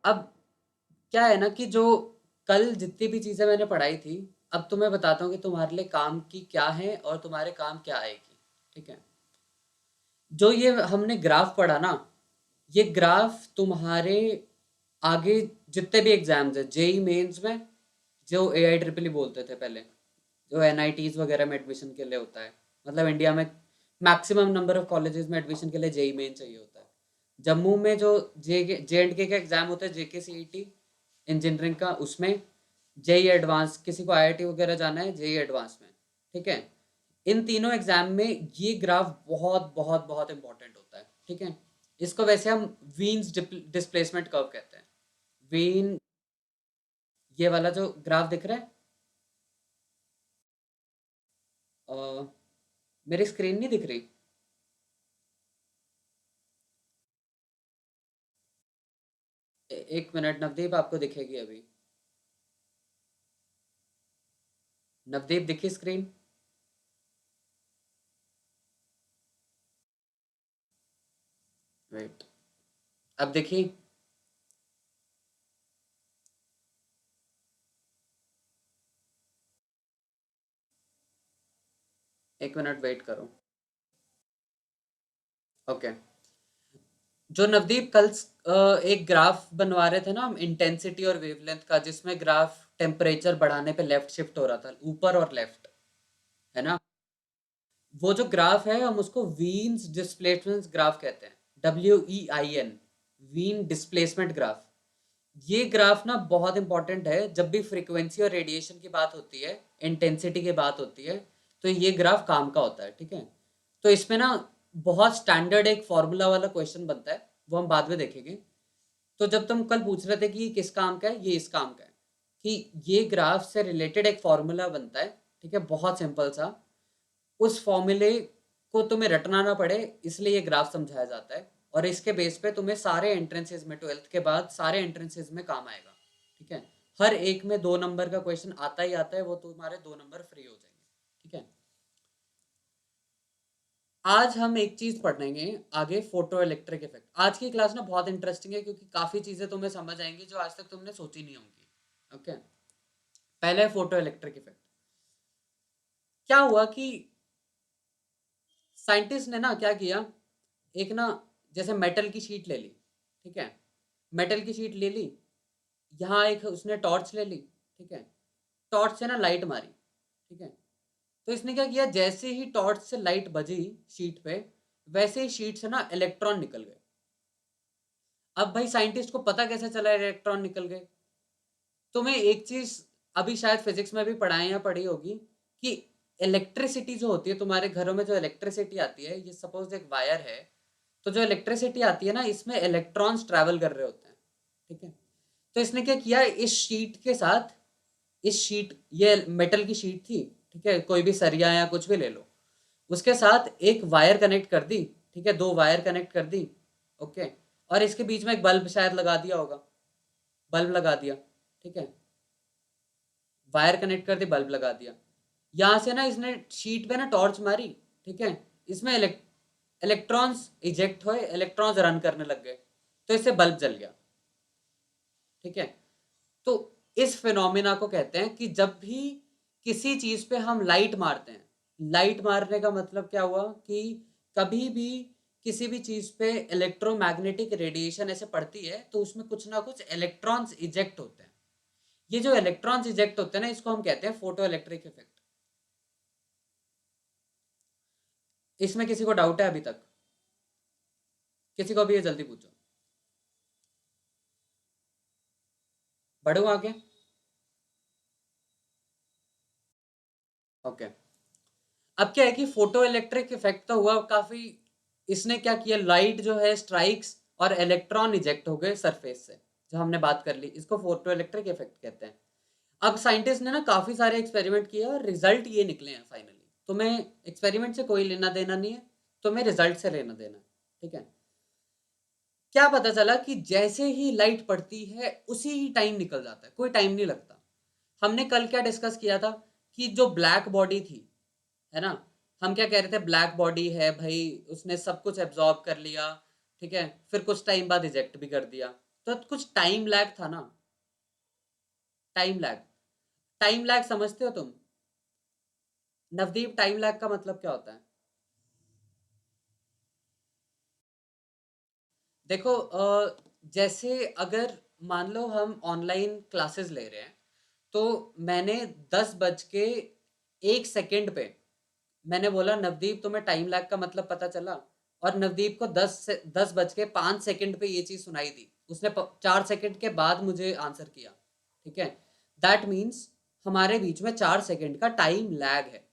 अब क्या है ना कि जो कल जितनी भी चीज़ें मैंने पढ़ाई थी, अब तुम्हें बताता हूँ कि तुम्हारे लिए काम की क्या है और तुम्हारे काम क्या आएगी। ठीक है? जो ये हमने ग्राफ पढ़ा ना, ये ग्राफ तुम्हारे आगे जितने भी एग्जाम्स है, जेई मेंस में, जो एआई ट्रिपल बोलते थे पहले, जो एनआईटीज वगैरह में एडमिशन के लिए होता है, मतलब इंडिया में मैक्सिमम नंबर ऑफ कॉलेजेस में एडमिशन के लिए जेई मेन चाहिए होता है। जम्मू में जो जे एंड के एग्जाम होता है, जेके सीईटी इंजीनियरिंग का, उसमें जेई एडवांस, किसी को आईआईटी वगैरह जाना है जेई एडवांस में। ठीक है? इन तीनों एग्जाम में ये ग्राफ बहुत बहुत बहुत इंपॉर्टेंट होता है। ठीक है? इसको वैसे हम वीन्स डिस्प्लेसमेंट कर्व कहते हैं। वीन, ये वाला जो ग्राफ दिख रहा है, अ, मेरी स्क्रीन नहीं दिख रही? एक मिनट नवदीप, आपको दिखेगी अभी। नवदीप दिखी स्क्रीन? वेट, अब देखी? एक मिनट वेट करो। ओके। जो नवदीप कल एक ग्राफ बनवा रहे थे ना हम, इंटेंसिटी और वेवलेंथ का, जिसमें ग्राफ टेम्परेचर बढ़ाने पे लेफ्ट शिफ्ट हो रहा था, ऊपर और लेफ्ट, है ना? वो जो ग्राफ है हम उसको वीन्स डिस्प्लेसमेंट ग्राफ कहते हैं। WEIN, Wien displacement graph. ये ग्राफ ना बहुत इंपॉर्टेंट है जब भी फ्रीक्वेंसी और रेडिएशन की बात होती है, इंटेंसिटी की बात होती है, तो ये ग्राफ काम का होता है। ठीक है? तो इसमें ना बहुत स्टैंडर्ड एक फॉर्मूला वाला क्वेश्चन बनता है, वो हम बाद में देखेंगे। तो जब तुम कल पूछ रहे थे कि ये किस काम का है, ये इस काम का है कि ये ग्राफ से रिलेटेड एक फॉर्मूला बनता है। ठीक है? बहुत सिंपल सा। उस फॉर्मूले को तुम्हें रटना ना पड़े, इसलिए ये ग्राफ समझाया जाता है, और इसके बेस पे तुम्हें सारे एंट्रेंसेज में, ट्वेल्थ के बाद सारे एंट्रेंसेज में काम आएगा। ठीक है? हर एक में 2 नंबर का क्वेश्चन आता ही आता है, वो तुम्हारे 2 नंबर फ्री हो जाएंगे। ठीक है? आज हम एक चीज पढ़ेंगे आगे, फोटो इलेक्ट्रिक इफेक्ट। आज की क्लास ना बहुत इंटरेस्टिंग है क्योंकि काफी चीजें तुम्हें समझ आएंगी जो आज तक तुमने सोची नहीं होंगी। ओके? पहले फोटो इलेक्ट्रिक इफेक्ट। क्या हुआ कि साइंटिस्ट ने ना क्या किया, एक ना, जैसे मेटल की शीट ले ली। ठीक है? मेटल की शीट ले ली, यहाँ एक उसने टॉर्च ले ली। ठीक है? टॉर्च से ना लाइट मारी। ठीक है? तो इसने क्या किया, जैसे ही टॉर्च से लाइट बजी शीट पे, वैसे ही शीट से ना इलेक्ट्रॉन निकल गए। अब भाई साइंटिस्ट को पता कैसे चला इलेक्ट्रॉन निकल गए? तुम्हें एक चीज अभी शायद फिजिक्स में भी पढ़ाई या पढ़ी होगी कि इलेक्ट्रिसिटी जो होती है तुम्हारे घरों में, जो इलेक्ट्रिसिटी आती है, ये सपोज एक वायर है, तो जो इलेक्ट्रिसिटी आती है ना, इसमें इलेक्ट्रॉन्स ट्रैवल कर रहे होते हैं। ठीक है? तो इसने क्या किया, इस शीट के साथ, इस शीट, ये मेटल की शीट थी, ठीक है, कोई भी सरिया या कुछ भी ले लो, उसके साथ एक वायर कनेक्ट कर दी। ठीक है? 2 वायर कनेक्ट कर दी। ओके? और इसके बीच में एक बल्ब शायद लगा दिया होगा, बल्ब लगा दिया। ठीक है? वायर कनेक्ट कर दी, बल्ब लगा दिया। यहाँ से ना इसने शीट पे ना टॉर्च मारी। ठीक है? इसमें इलेक्ट्रॉन्स इजेक्ट हुए, इलेक्ट्रॉन्स रन करने लग गए, तो इससे बल्ब जल गया। ठीक है? तो इस फिनोमिना को कहते हैं कि जब भी किसी चीज पे हम लाइट मारते हैं, लाइट मारने का मतलब क्या हुआ कि कभी भी किसी भी चीज पे इलेक्ट्रोमैग्नेटिक रेडिएशन ऐसे पड़ती है, तो उसमें कुछ ना कुछ इलेक्ट्रॉन्स इजेक्ट होते हैं। ये जो इलेक्ट्रॉन्स इजेक्ट होते हैं ना, इसको हम कहते हैं फोटो इलेक्ट्रिक इफेक्ट। इसमें किसी को डाउट है अभी तक? किसी को भी, ये जल्दी पूछो। बढ़ो आगे। ओके। अब क्या है कि फोटो इलेक्ट्रिक इफेक्ट तो हुआ काफी, इसने क्या किया, लाइट जो है स्ट्राइक्स और इलेक्ट्रॉन इजेक्ट हो गए सरफेस से, जो हमने बात कर ली, इसको फोटो इलेक्ट्रिक इफेक्ट कहते हैं। अब साइंटिस्ट ने ना काफी सारे एक्सपेरिमेंट किए और रिजल्ट ये निकले हैं फाइनली। तुम्हें एक्सपेरिमेंट से कोई लेना देना नहीं है, तुम्हें रिजल्ट से लेना देना है। ठीक है? क्या पता चला कि जैसे ही लाइट पड़ती है उसी ही टाइम निकल जाता है, कोई टाइम नहीं लगता। हमने कल क्या डिस्कस किया था कि जो ब्लैक बॉडी थी, है ना, हम क्या कह रहे थे, ब्लैक बॉडी है भाई, उसने सब कुछ एब्जॉर्ब कर लिया। ठीक है? फिर कुछ टाइम बाद इजेक्ट भी कर दिया। तो कुछ टाइम लैग था ना, टाइम लैग। टाइम लैग समझते हो तुम? नवदीप, टाइम लैग का मतलब क्या होता है? देखो जैसे अगर मान लो हम ऑनलाइन क्लासेस ले रहे हैं, तो मैंने 10:01 पे मैंने बोला नवदीप तुम्हें टाइम लैग का मतलब पता चला, और नवदीप को 10:05 पे ये चीज सुनाई दी, उसने 4 सेकंड के बाद मुझे आंसर किया। ठीक है, दैट मीन्स हमारे बीच में 4 सेकंड का टाइम लैग है,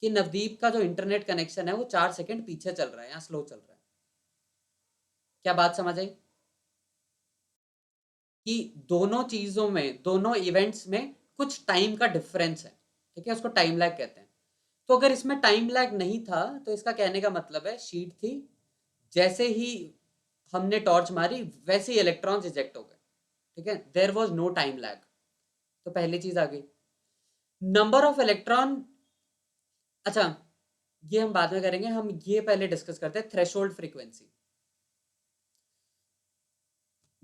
कि नवदीप का जो इंटरनेट कनेक्शन है वो 4 सेकंड पीछे चल रहा है या स्लो चल रहा है। क्या बात समझ आई? कि दोनों चीजों में, दोनों इवेंट्स में कुछ टाइम का डिफरेंस है। ठीक है, उसको टाइम लैग कहते हैं। तो अगर इसमें टाइम लैग नहीं था तो इसका कहने का मतलब है शीट थी, जैसे ही हमने टॉर्च मारी वैसे ही इलेक्ट्रॉन्स इजेक्ट हो गए। ठीक है, there was no time lag. तो पहली चीज आ गई। नंबर ऑफ इलेक्ट्रॉन, अच्छा ये हम बाद में करेंगे, हम ये पहले डिस्कस करते हैं थ्रेशोल्ड फ्रीक्वेंसी।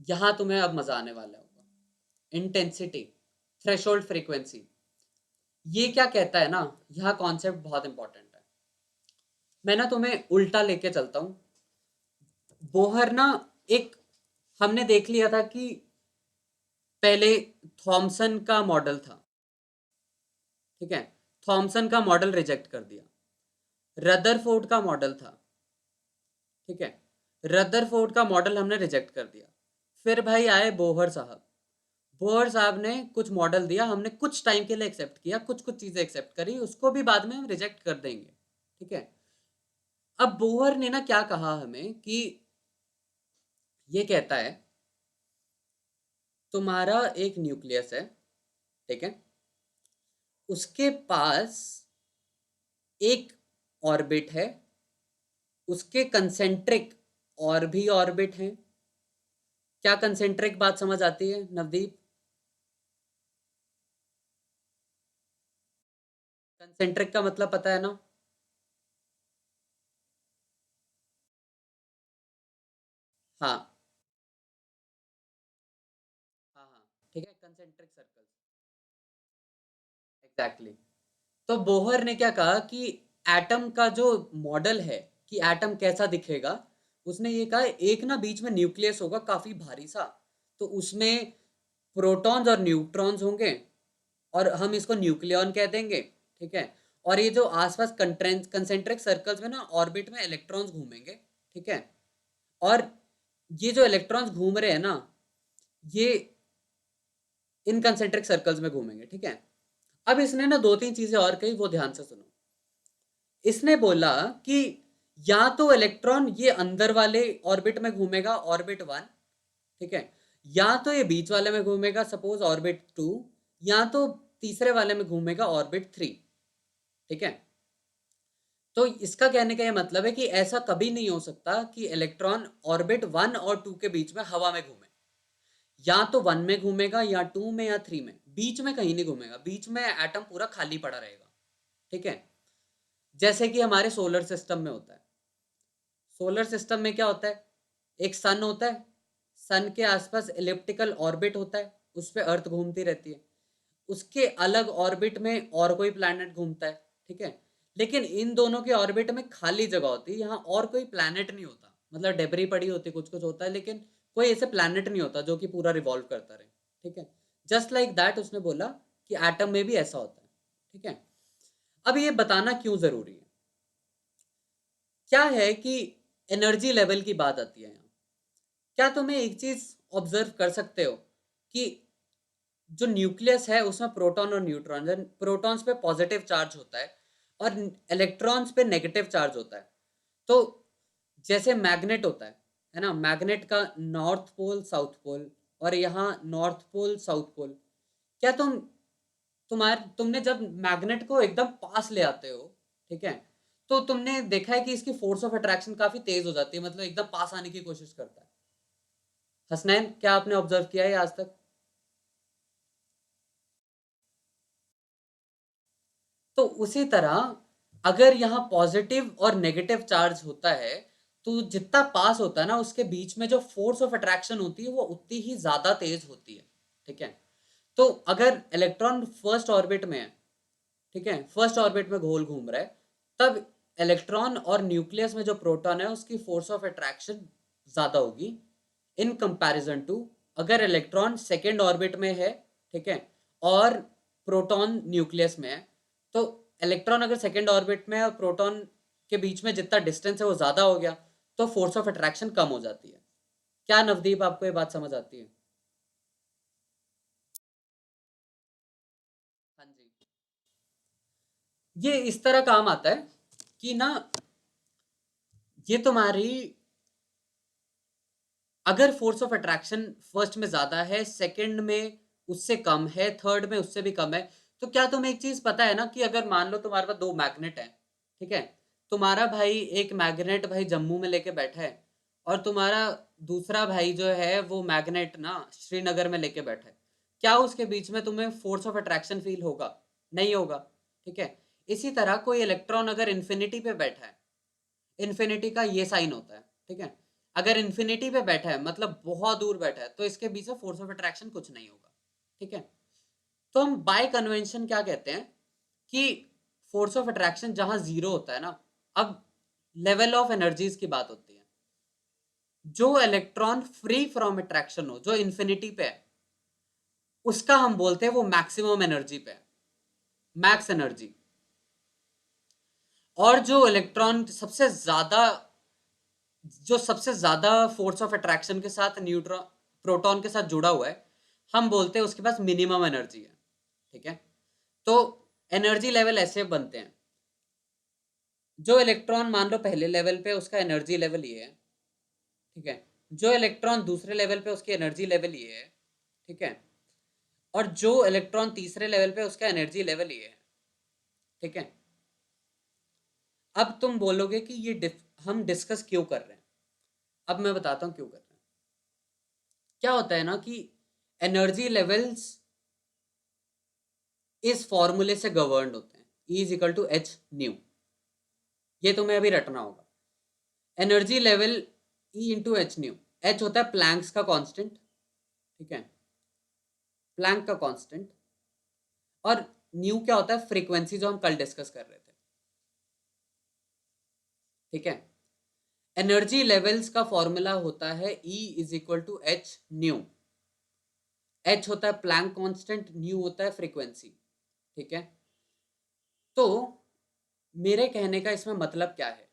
यहां तुम्हें अब मजा आने वाला होगा। इंटेंसिटी, थ्रेशोल्ड फ्रीक्वेंसी, ये क्या कहता है ना, यह कॉन्सेप्ट बहुत इंपॉर्टेंट है। मैं ना तुम्हें उल्टा लेके चलता हूं। बोहर ना, एक हमने देख लिया था कि पहले थॉमसन का मॉडल था। ठीक है, थॉमसन का मॉडल रिजेक्ट कर दिया। रदरफोर्ड का मॉडल था। ठीक है, रदरफोर्ड का मॉडल हमने रिजेक्ट कर दिया। फिर भाई आए बोहर साहब। बोहर साहब ने कुछ मॉडल दिया, हमने कुछ टाइम के लिए एक्सेप्ट किया, कुछ कुछ चीजें एक्सेप्ट करी, उसको भी बाद में हम रिजेक्ट कर देंगे। ठीक है, अब बोहर ने ना क्या कहा हमें कि ये कहता है तुम्हारा एक न्यूक्लियस है, ठीक है, उसके पास एक ऑर्बिट है, उसके कंसेंट्रिक और भी ऑर्बिट हैं। क्या कंसेंट्रिक बात समझ आती है नवदीप? कंसेंट्रिक का मतलब पता है ना? हाँ हाँ हाँ, ठीक है, कंसेंट्रिक सर्कल्स, एग्जैक्टली। तो बोहर ने क्या कहा कि एटम का जो मॉडल है कि एटम कैसा दिखेगा, उसने ये कहा एक ना बीच में न्यूक्लियस होगा काफी भारी सा, तो उसमें प्रोटॉन्स और न्यूट्रॉन्स होंगे, और हम इसको न्यूक्लियॉन कह देंगे। ठीक है, और ये जो आसपास कंसेंट्रिक सर्कल्स में ना ऑर्बिट में इलेक्ट्रॉन्स घूमेंगे। ठीक है, और ये जो इलेक्ट्रॉन्स घूम रहे हैं ना, ये इन कंसेंट्रिक सर्कल्स में घूमेंगे। ठीक है, अब इसने ना दो तीन चीजें और कही, वो ध्यान से सुनो। इसने बोला कि या तो इलेक्ट्रॉन ये अंदर वाले ऑर्बिट में घूमेगा, ऑर्बिट 1, ठीक है, या तो ये बीच वाले में घूमेगा, सपोज ऑर्बिट 2, या तो तीसरे वाले में घूमेगा, ऑर्बिट 3। ठीक है, तो इसका कहने का ये मतलब है कि ऐसा कभी नहीं हो सकता कि इलेक्ट्रॉन ऑर्बिट 1 और 2 के बीच में हवा में घूमे। या तो 1 में घूमेगा, या 2 में, या 3 में, बीच में कहीं नहीं घूमेगा। बीच में एटम पूरा खाली पड़ा रहेगा। ठीक है, जैसे कि हमारे सोलर सिस्टम में होता है। सोलर सिस्टम में क्या होता है? एक सन होता है, सन के आसपास इलिप्टिकल ऑर्बिट होता है, उस पे अर्थ घूमती रहती है। उसके अलग ऑर्बिट में और कोई प्लैनेट घूमता है। ठीक है, लेकिन इन दोनों के ऑर्बिट में खाली जगह होती है, यहाँ और कोई प्लैनेट नहीं होता, मतलब डेबरी पड़ी होती है, कुछ कुछ होता है, लेकिन कोई ऐसे प्लैनेट नहीं होता जो कि पूरा रिवॉल्व करता रहे। ठीक है, जस्ट लाइक दैट उसने बोला कि एटम में भी ऐसा होता है। ठीक है, अब ये बताना क्यों जरूरी है? क्या है कि एनर्जी लेवल की बात आती है यहाँ। क्या तुम्हें एक चीज ऑब्जर्व कर सकते हो कि जो न्यूक्लियस है उसमें प्रोटॉन और न्यूट्रॉन, प्रोटॉन्स पे पॉजिटिव चार्ज होता है और इलेक्ट्रॉन्स पे नेगेटिव चार्ज होता है। तो जैसे मैग्नेट होता है ना, मैग्नेट का नॉर्थ पोल साउथ पोल, और यहाँ नॉर्थ पोल साउथ पोल। क्या तुमने जब मैग्नेट को एकदम पास ले आते हो, ठीक है, तो तुमने देखा है कि इसकी फोर्स ऑफ अट्रैक्शन काफी तेज हो जाती है, मतलब एकदम पास आने की कोशिश करता है। हसनैन, क्या आपने ऑब्जर्व किया है आज तक? तो उसी तरह अगर यहाँ पॉजिटिव और नेगेटिव चार्ज होता है, तो जितना पास होता है ना उसके बीच में जो फोर्स ऑफ अट्रैक्शन होती है वो उतनी ही ज्यादा तेज होती है। ठीक है, तो अगर इलेक्ट्रॉन फर्स्ट ऑर्बिट में है, ठीक है, फर्स्ट ऑर्बिट में गोल घूम रहा है, तब इलेक्ट्रॉन और न्यूक्लियस में जो प्रोटॉन है उसकी फोर्स ऑफ अट्रैक्शन ज्यादा होगी इन कंपैरिजन टू अगर इलेक्ट्रॉन सेकेंड ऑर्बिट में है, ठीक है, और प्रोटॉन न्यूक्लियस में है। तो इलेक्ट्रॉन अगर सेकेंड ऑर्बिट में है और प्रोटॉन के बीच में जितना डिस्टेंस है वो ज्यादा हो गया, तो फोर्स ऑफ अट्रैक्शन कम हो जाती है। क्या नवदीप, आपको ये बात समझ आती है? हाँ जी। ये इस तरह काम आता है कि ना, ये तुम्हारी अगर फोर्स ऑफ अट्रैक्शन फर्स्ट में ज्यादा है, सेकंड में उससे कम है, थर्ड में उससे भी कम है, तो क्या तुम्हें एक चीज पता है ना कि अगर मान लो तुम्हारे पास दो मैग्नेट है, ठीक है, तुम्हारा भाई एक मैग्नेट भाई जम्मू में लेके बैठा है और तुम्हारा दूसरा भाई जो है वो मैग्नेट ना श्रीनगर में लेके बैठा है, क्या उसके बीच में तुम्हें फोर्स ऑफ अट्रैक्शन फील होगा? नहीं होगा। ठीक है, इसी तरह कोई इलेक्ट्रॉन अगर इन्फिनिटी पे बैठा है, इन्फिनिटी का ये साइन होता है, ठीक है, अगर इन्फिनिटी पे बैठा है मतलब बहुत दूर बैठा है, तो इसके बीच में फोर्स ऑफ अट्रैक्शन कुछ नहीं होगा। ठीक है, तो हम बाय कन्वेंशन क्या कहते हैं कि फोर्स ऑफ अट्रैक्शन जहां जीरो होता है ना, अब लेवल ऑफ एनर्जीज की बात होती है, जो इलेक्ट्रॉन फ्री फ्रॉम अट्रैक्शन हो, जो इन्फिनिटी पे है, उसका हम बोलते हैं वो मैक्सिमम एनर्जी पे है, मैक्स एनर्जी। और जो इलेक्ट्रॉन सबसे ज्यादा फोर्स ऑफ अट्रैक्शन के साथ न्यूट्रॉन प्रोटॉन के साथ जुड़ा हुआ है, हम बोलते हैं उसके पास मिनिमम एनर्जी है। ठीक है, तो एनर्जी लेवल ऐसे बनते हैं, जो इलेक्ट्रॉन मान लो पहले लेवल पे उसका एनर्जी लेवल ये है, ठीक है, जो इलेक्ट्रॉन दूसरे लेवल पे उसकी एनर्जी लेवल ये है, ठीक है, और जो इलेक्ट्रॉन तीसरे लेवल पे उसका एनर्जी लेवल ये है। ठीक है, अब तुम बोलोगे कि हम डिस्कस क्यों कर रहे हैं। अब मैं बताता हूं क्यों कर रहे हैं। क्या होता है ना कि एनर्जी लेवल्स इस फॉर्मूले से गवर्नड होते हैं, E is equal to h nu. ये तुम्हें अभी रटना होगा। Energy level E into h nu. H होता है प्लैंक्स का कांस्टेंट, ठीक है, प्लैंक का कांस्टेंट, और न्यू क्या होता है? फ्रीक्वेंसी, जो हम कल डिस्कस कर रहे थे। ठीक है, एनर्जी लेवल्स का फॉर्मूला होता है E is equal to h nu. H होता है प्लैंक कांस्टेंट, न्यू होता है फ्रीक्वेंसी। ठीक है, तो मेरे कहने का इसमें मतलब क्या है,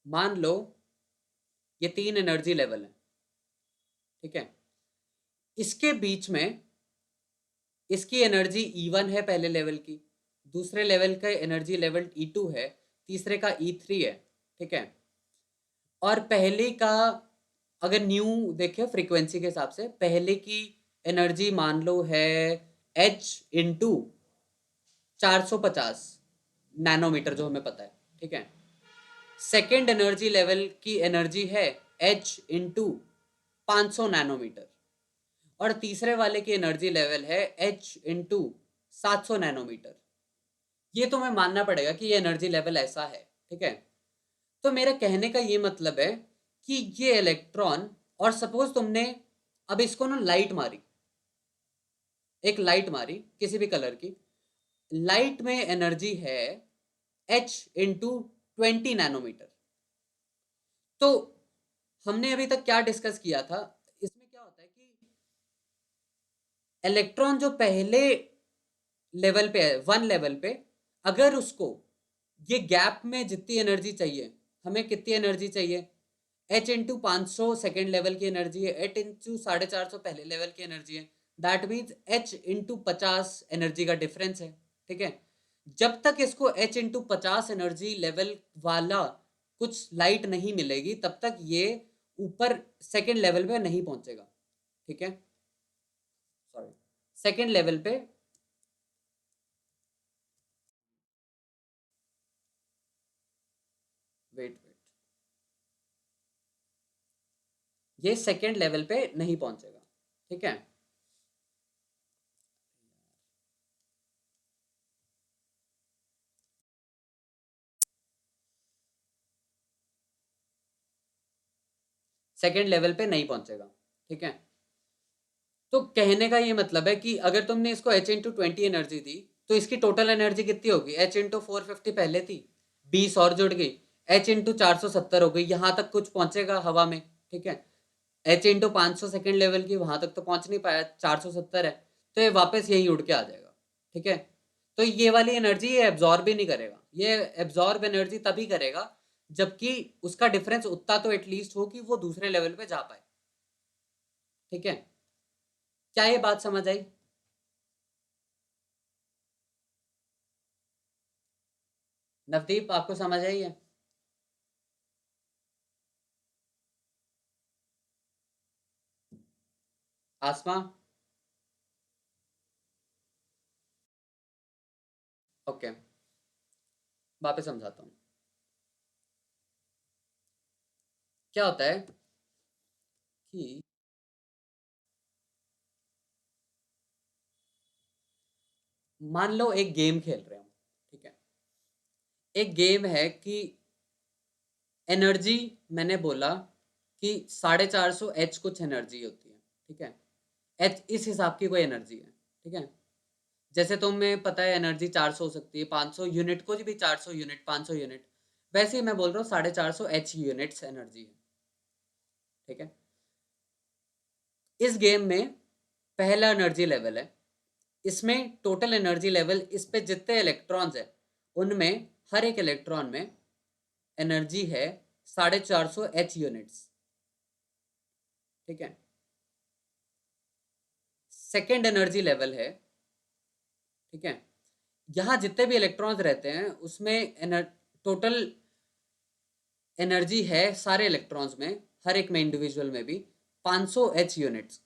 मान लो ये तीन एनर्जी लेवल है, ठीक है, इसके बीच में इसकी एनर्जी E1 है पहले लेवल की, दूसरे लेवल का एनर्जी लेवल E2 है, तीसरे का E3 है। ठीक है, और पहले का अगर न्यू देखे फ्रीक्वेंसी के हिसाब से, पहले की एनर्जी मान लो है H इंटू 450 नैनोमीटर, जो हमें पता है। ठीक है, सेकेंड एनर्जी लेवल की एनर्जी है H इंटू 500 नैनोमीटर, और तीसरे वाले की एनर्जी लेवल है H इंटू 700 नैनोमीटर। ये तुम्हें मानना पड़ेगा कि ये एनर्जी लेवल ऐसा है। ठीक है, तो मेरा कहने का ये मतलब है कि ये इलेक्ट्रॉन, और सपोज तुमने अब इसको ना लाइट मारी, एक लाइट मारी किसी भी कलर की, लाइट में एनर्जी है H इंटू 20 नैनोमीटर। तो हमने अभी तक क्या डिस्कस किया था, इसमें क्या होता है कि इलेक्ट्रॉन जो पहले लेवल पे है, वन लेवल पे, अगर उसको ये गैप में जितनी एनर्जी चाहिए, हमें कितनी एनर्जी चाहिए? H इंटू 500 सेकेंड लेवल की एनर्जी है, H इंटू 450 पहले लेवल की एनर्जी है, that means H into 50 energy का डिफरेंस है। ठीक है, जब तक इसको H इंटू 50 एनर्जी लेवल वाला कुछ लाइट नहीं मिलेगी, तब तक ये ऊपर सेकेंड लेवल पे नहीं पहुंचेगा। ठीक है, सॉरी, सेकेंड लेवल पे, वेट वेट, ये सेकेंड लेवल पे नहीं पहुंचेगा। ठीक है, सेकंड लेवल पे नहीं पहुंचेगा, ठीक है। तो कहने का ये मतलब है कि अगर तुमने इसको h/20 एनर्जी दी तो इसकी टोटल एनर्जी कितनी होगी, h/450 पहले थी, 20 और जुड़ गई, h/470 हो गई, यहां तक कुछ पहुंचेगा हवा में, ठीक है। h/500 सेकेंड लेवल की वहां तक तो पहुंच नहीं पाया, 470 है, तो ये वापस यही उड़ के आ जाएगा, ठीक है। तो ये वाली एनर्जी ये एब्जॉर्ब ही नहीं करेगा, ये एब्जॉर्ब एनर्जी तभी करेगा जबकि उसका डिफरेंस उतना तो एटलीस्ट हो कि वो दूसरे लेवल पे जा पाए, ठीक है। क्या ये बात समझ आई? नवदीप आपको समझ आई है? आसमा? ओके, वापस समझाता हूँ। क्या होता है कि मान लो एक गेम खेल रहे हो, ठीक है। एक गेम है कि एनर्जी, मैंने बोला कि 450 कुछ एनर्जी होती है, ठीक है। एच इस हिसाब की कोई एनर्जी है, ठीक है। जैसे तुम्हें पता है एनर्जी 400 हो सकती है, 500 यूनिट को भी 400 यूनिट, 500 यूनिट, वैसे ही मैं बोल रहा हूँ 450 एच यूनिट्स एनर्जी है, ठीक है। इस गेम में पहला एनर्जी लेवल है, इसमें टोटल एनर्जी लेवल, इस पे जितने इलेक्ट्रॉन्स है उनमें हर एक इलेक्ट्रॉन में एनर्जी है 450 एच यूनिट्स, ठीक है। सेकेंड एनर्जी लेवल है, ठीक है। यहाँ जितने भी इलेक्ट्रॉन्स रहते हैं उसमें टोटल एनर्जी है सारे इलेक्ट्रॉन्स में, हर एक में इंडिविजुअल में भी 500 एच यूनिट्स,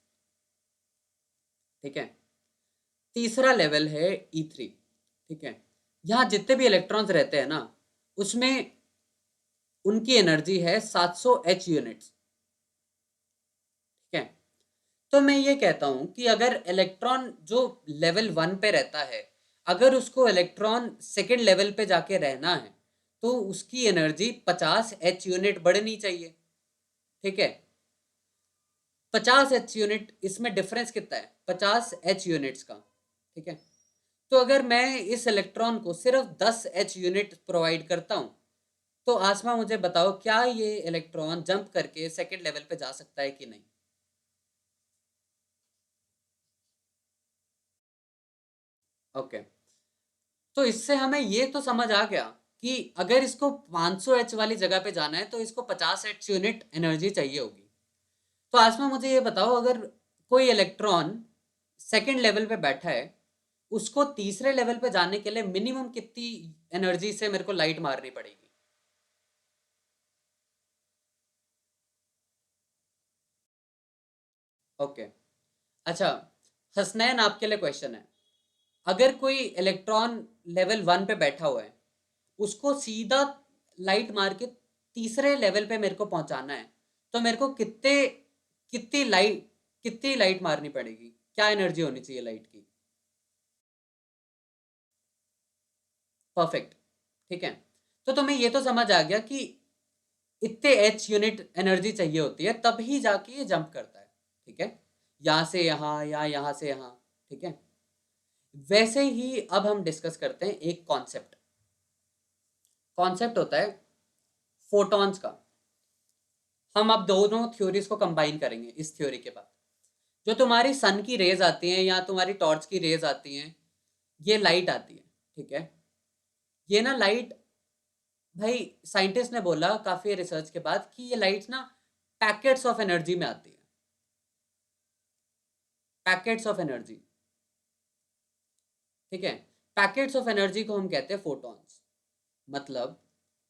ठीक है। तीसरा लेवल है E3, ठीक है। यहाँ जितने भी इलेक्ट्रॉन्स रहते हैं ना उसमें उनकी एनर्जी है 700 एच यूनिट्स, ठीक है। तो मैं ये कहता हूं कि अगर इलेक्ट्रॉन जो लेवल 1 पे रहता है, अगर उसको इलेक्ट्रॉन सेकेंड लेवल पे जाके रहना है तो उसकी एनर्जी 50 एच यूनिट बढ़नी चाहिए, ठीक है। 50 एच यूनिट, इसमें डिफरेंस कितना है, 50 एच यूनिट्स का, ठीक है। तो अगर मैं इस इलेक्ट्रॉन को सिर्फ 10 एच यूनिट प्रोवाइड करता हूं तो आसमा मुझे बताओ क्या ये इलेक्ट्रॉन जंप करके सेकेंड लेवल पे जा सकता है कि नहीं? ओके, तो इससे हमें ये तो समझ आ गया कि अगर इसको 500 एच वाली जगह पे जाना है तो इसको 50 एच यूनिट एनर्जी चाहिए होगी। तो आसमा मुझे ये बताओ, अगर कोई इलेक्ट्रॉन सेकेंड लेवल पे बैठा है उसको तीसरे लेवल पे जाने के लिए मिनिमम कितनी एनर्जी से मेरे को लाइट मारनी पड़ेगी? ओके, अच्छा, हसनैन आपके लिए क्वेश्चन है। अगर कोई इलेक्ट्रॉन लेवल 1 पे बैठा हुआ है, उसको सीधा लाइट मार के तीसरे लेवल पे मेरे को पहुंचाना है, तो मेरे को कितने कितनी लाइट कितनी लाइट मारनी पड़ेगी, क्या एनर्जी होनी चाहिए लाइट की? परफेक्ट, ठीक है। तो तुम्हें ये तो समझ आ गया कि इतने एच यूनिट एनर्जी चाहिए होती है तभी जाके ये जंप करता है, ठीक है। यहां से यहां या यहां से यहां, ठीक है। वैसे ही अब हम डिस्कस करते हैं एक कॉन्सेप्ट। कॉन्सेप्ट होता है फोटॉन्स का। हम अब दोनों थ्योरीज को कंबाइन करेंगे इस थ्योरी के बाद। जो तुम्हारी सन की रेज आती हैं या तुम्हारी टॉर्च की रेज आती हैं, ये लाइट आती है, ठीक है। ये ना लाइट, भाई साइंटिस्ट ने बोला काफी रिसर्च के बाद कि ये लाइट्स ना पैकेट्स ऑफ एनर्जी में आती है, पैकेट्स ऑफ एनर्जी, ठीक है। पैकेट्स ऑफ एनर्जी को हम कहते हैं फोटॉन्स। मतलब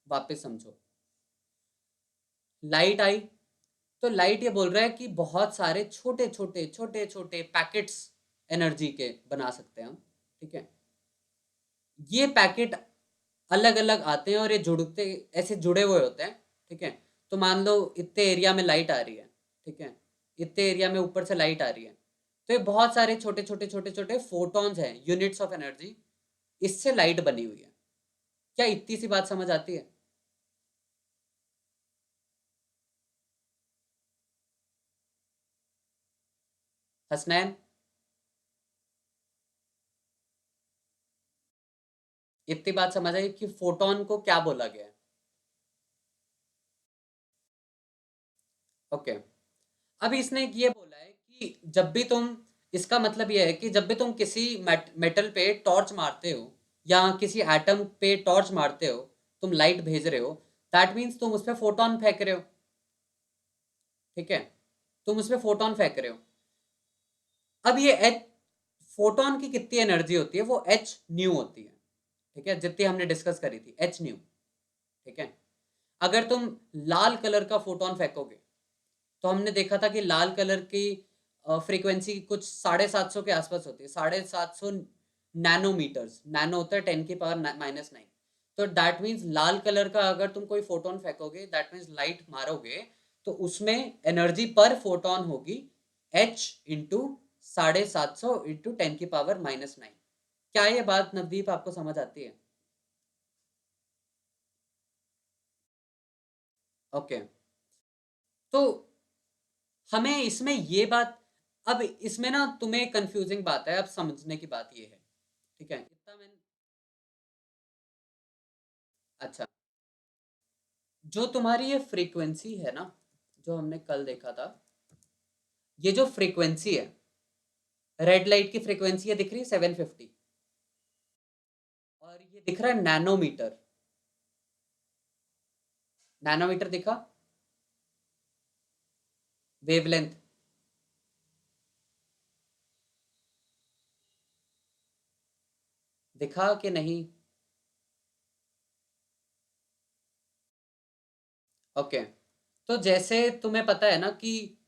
वापस समझो, लाइट आई तो लाइट ये बोल रहा है कि बहुत सारे छोटे छोटे छोटे छोटे पैकेट्स एनर्जी के बना सकते हैं हम, ठीक है। ये पैकेट अलग अलग आते हैं और ये जुड़ते ऐसे जुड़े हुए होते हैं, ठीक है। तो मान लो इतने एरिया में लाइट आ रही है, ठीक है, इतने एरिया में ऊपर से लाइट आ रही है, तो ये बहुत सारे छोटे छोटे छोटे छोटे फोटॉन्स हैं, यूनिट्स ऑफ एनर्जी, इससे लाइट बनी हुई है। क्या इतनी सी बात समझ आती है? हसनैन, इतनी बात समझ आई कि फोटोन को क्या बोला गया है। ओके, अब इसने ये बोला है कि जब भी तुम, इसका मतलब ये है कि जब भी तुम किसी मेटल पे टॉर्च मारते हो या किसी एटम पे टॉर्च मारते हो, तुम लाइट भेज रहे हो, दैट मीन्स तुम उस पर फोटोन फेंक रहे हो। ठीक है, तुम उसमें फोटोन फेंक रहे हो। अब ये एच, फोटोन की कितनी एनर्जी होती है, वो एच न्यू होती है। ठीक है, जितनी हमने डिस्कस करी थी, एच न्यू। ठीक है, अगर तुम लाल कलर का फोटोन फेंकोगे, तो हमने देखा था कि लाल कलर की फ्रीक्वेंसी कुछ 750 के आसपास होती है, 750 नैनोमीटर्स, नैनो होता है 10⁻⁻⁹। तो दैट मीन्स लाल कलर का अगर तुम कोई फोटोन फेंकोगे, दैट मीन्स लाइट मारोगे, तो उसमें एनर्जी पर फोटोन होगी h इंटू 750 इंटू 10⁻⁹। क्या ये बात नवदीप आपको समझ आती है? ओके, तो हमें इसमें ये बात, अब इसमें ना तुम्हें कंफ्यूजिंग बात है, अब समझने की बात ये है। ठीक है, इतना मैं, अच्छा, जो तुम्हारी ये फ्रीक्वेंसी है ना, जो हमने कल देखा था, ये जो फ्रीक्वेंसी है, रेड लाइट की फ्रीक्वेंसी है, दिख रही है 750, और ये दिख रहा है नैनोमीटर। नैनोमीटर दिखा, वेवलेंथ, दिखा कि नहीं? ओके, तो जैसे तुम्हें पता है ना कि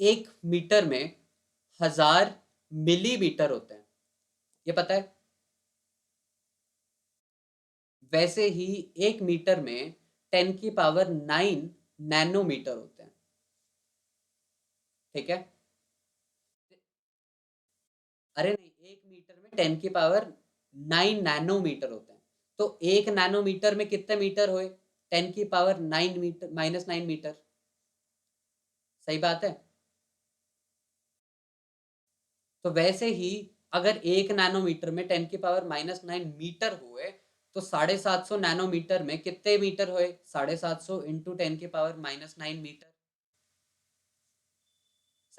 एक मीटर में 1000 मिलीमीटर होते हैं, ये पता है? वैसे ही एक मीटर में 10⁹ नैनोमीटर होते हैं। ठीक है, अरे नहीं, एक मीटर में 10⁹ नैनोमीटर होते हैं। तो एक नैनोमीटर में कितने मीटर हुए? 10⁻⁹ सही बात है। तो वैसे ही अगर एक नैनोमीटर में 10⁻⁹ मीटर हुए, तो 750 नैनोमीटर में कितने मीटर हुए? 750 इंटू 10⁻⁹ मीटर।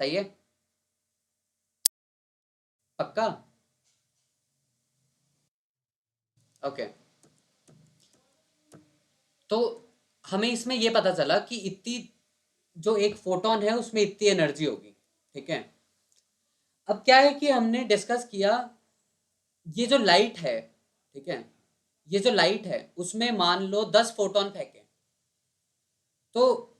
सही है, पक्का? ओके, तो हमें इसमें यह पता चला कि इतनी, जो एक फोटोन है उसमें इतनी एनर्जी होगी। ठीक है, अब क्या है कि हमने डिस्कस किया, ये जो लाइट है, ठीक है, ये जो लाइट है उसमें मान लो 10 फोटोन फेंके, तो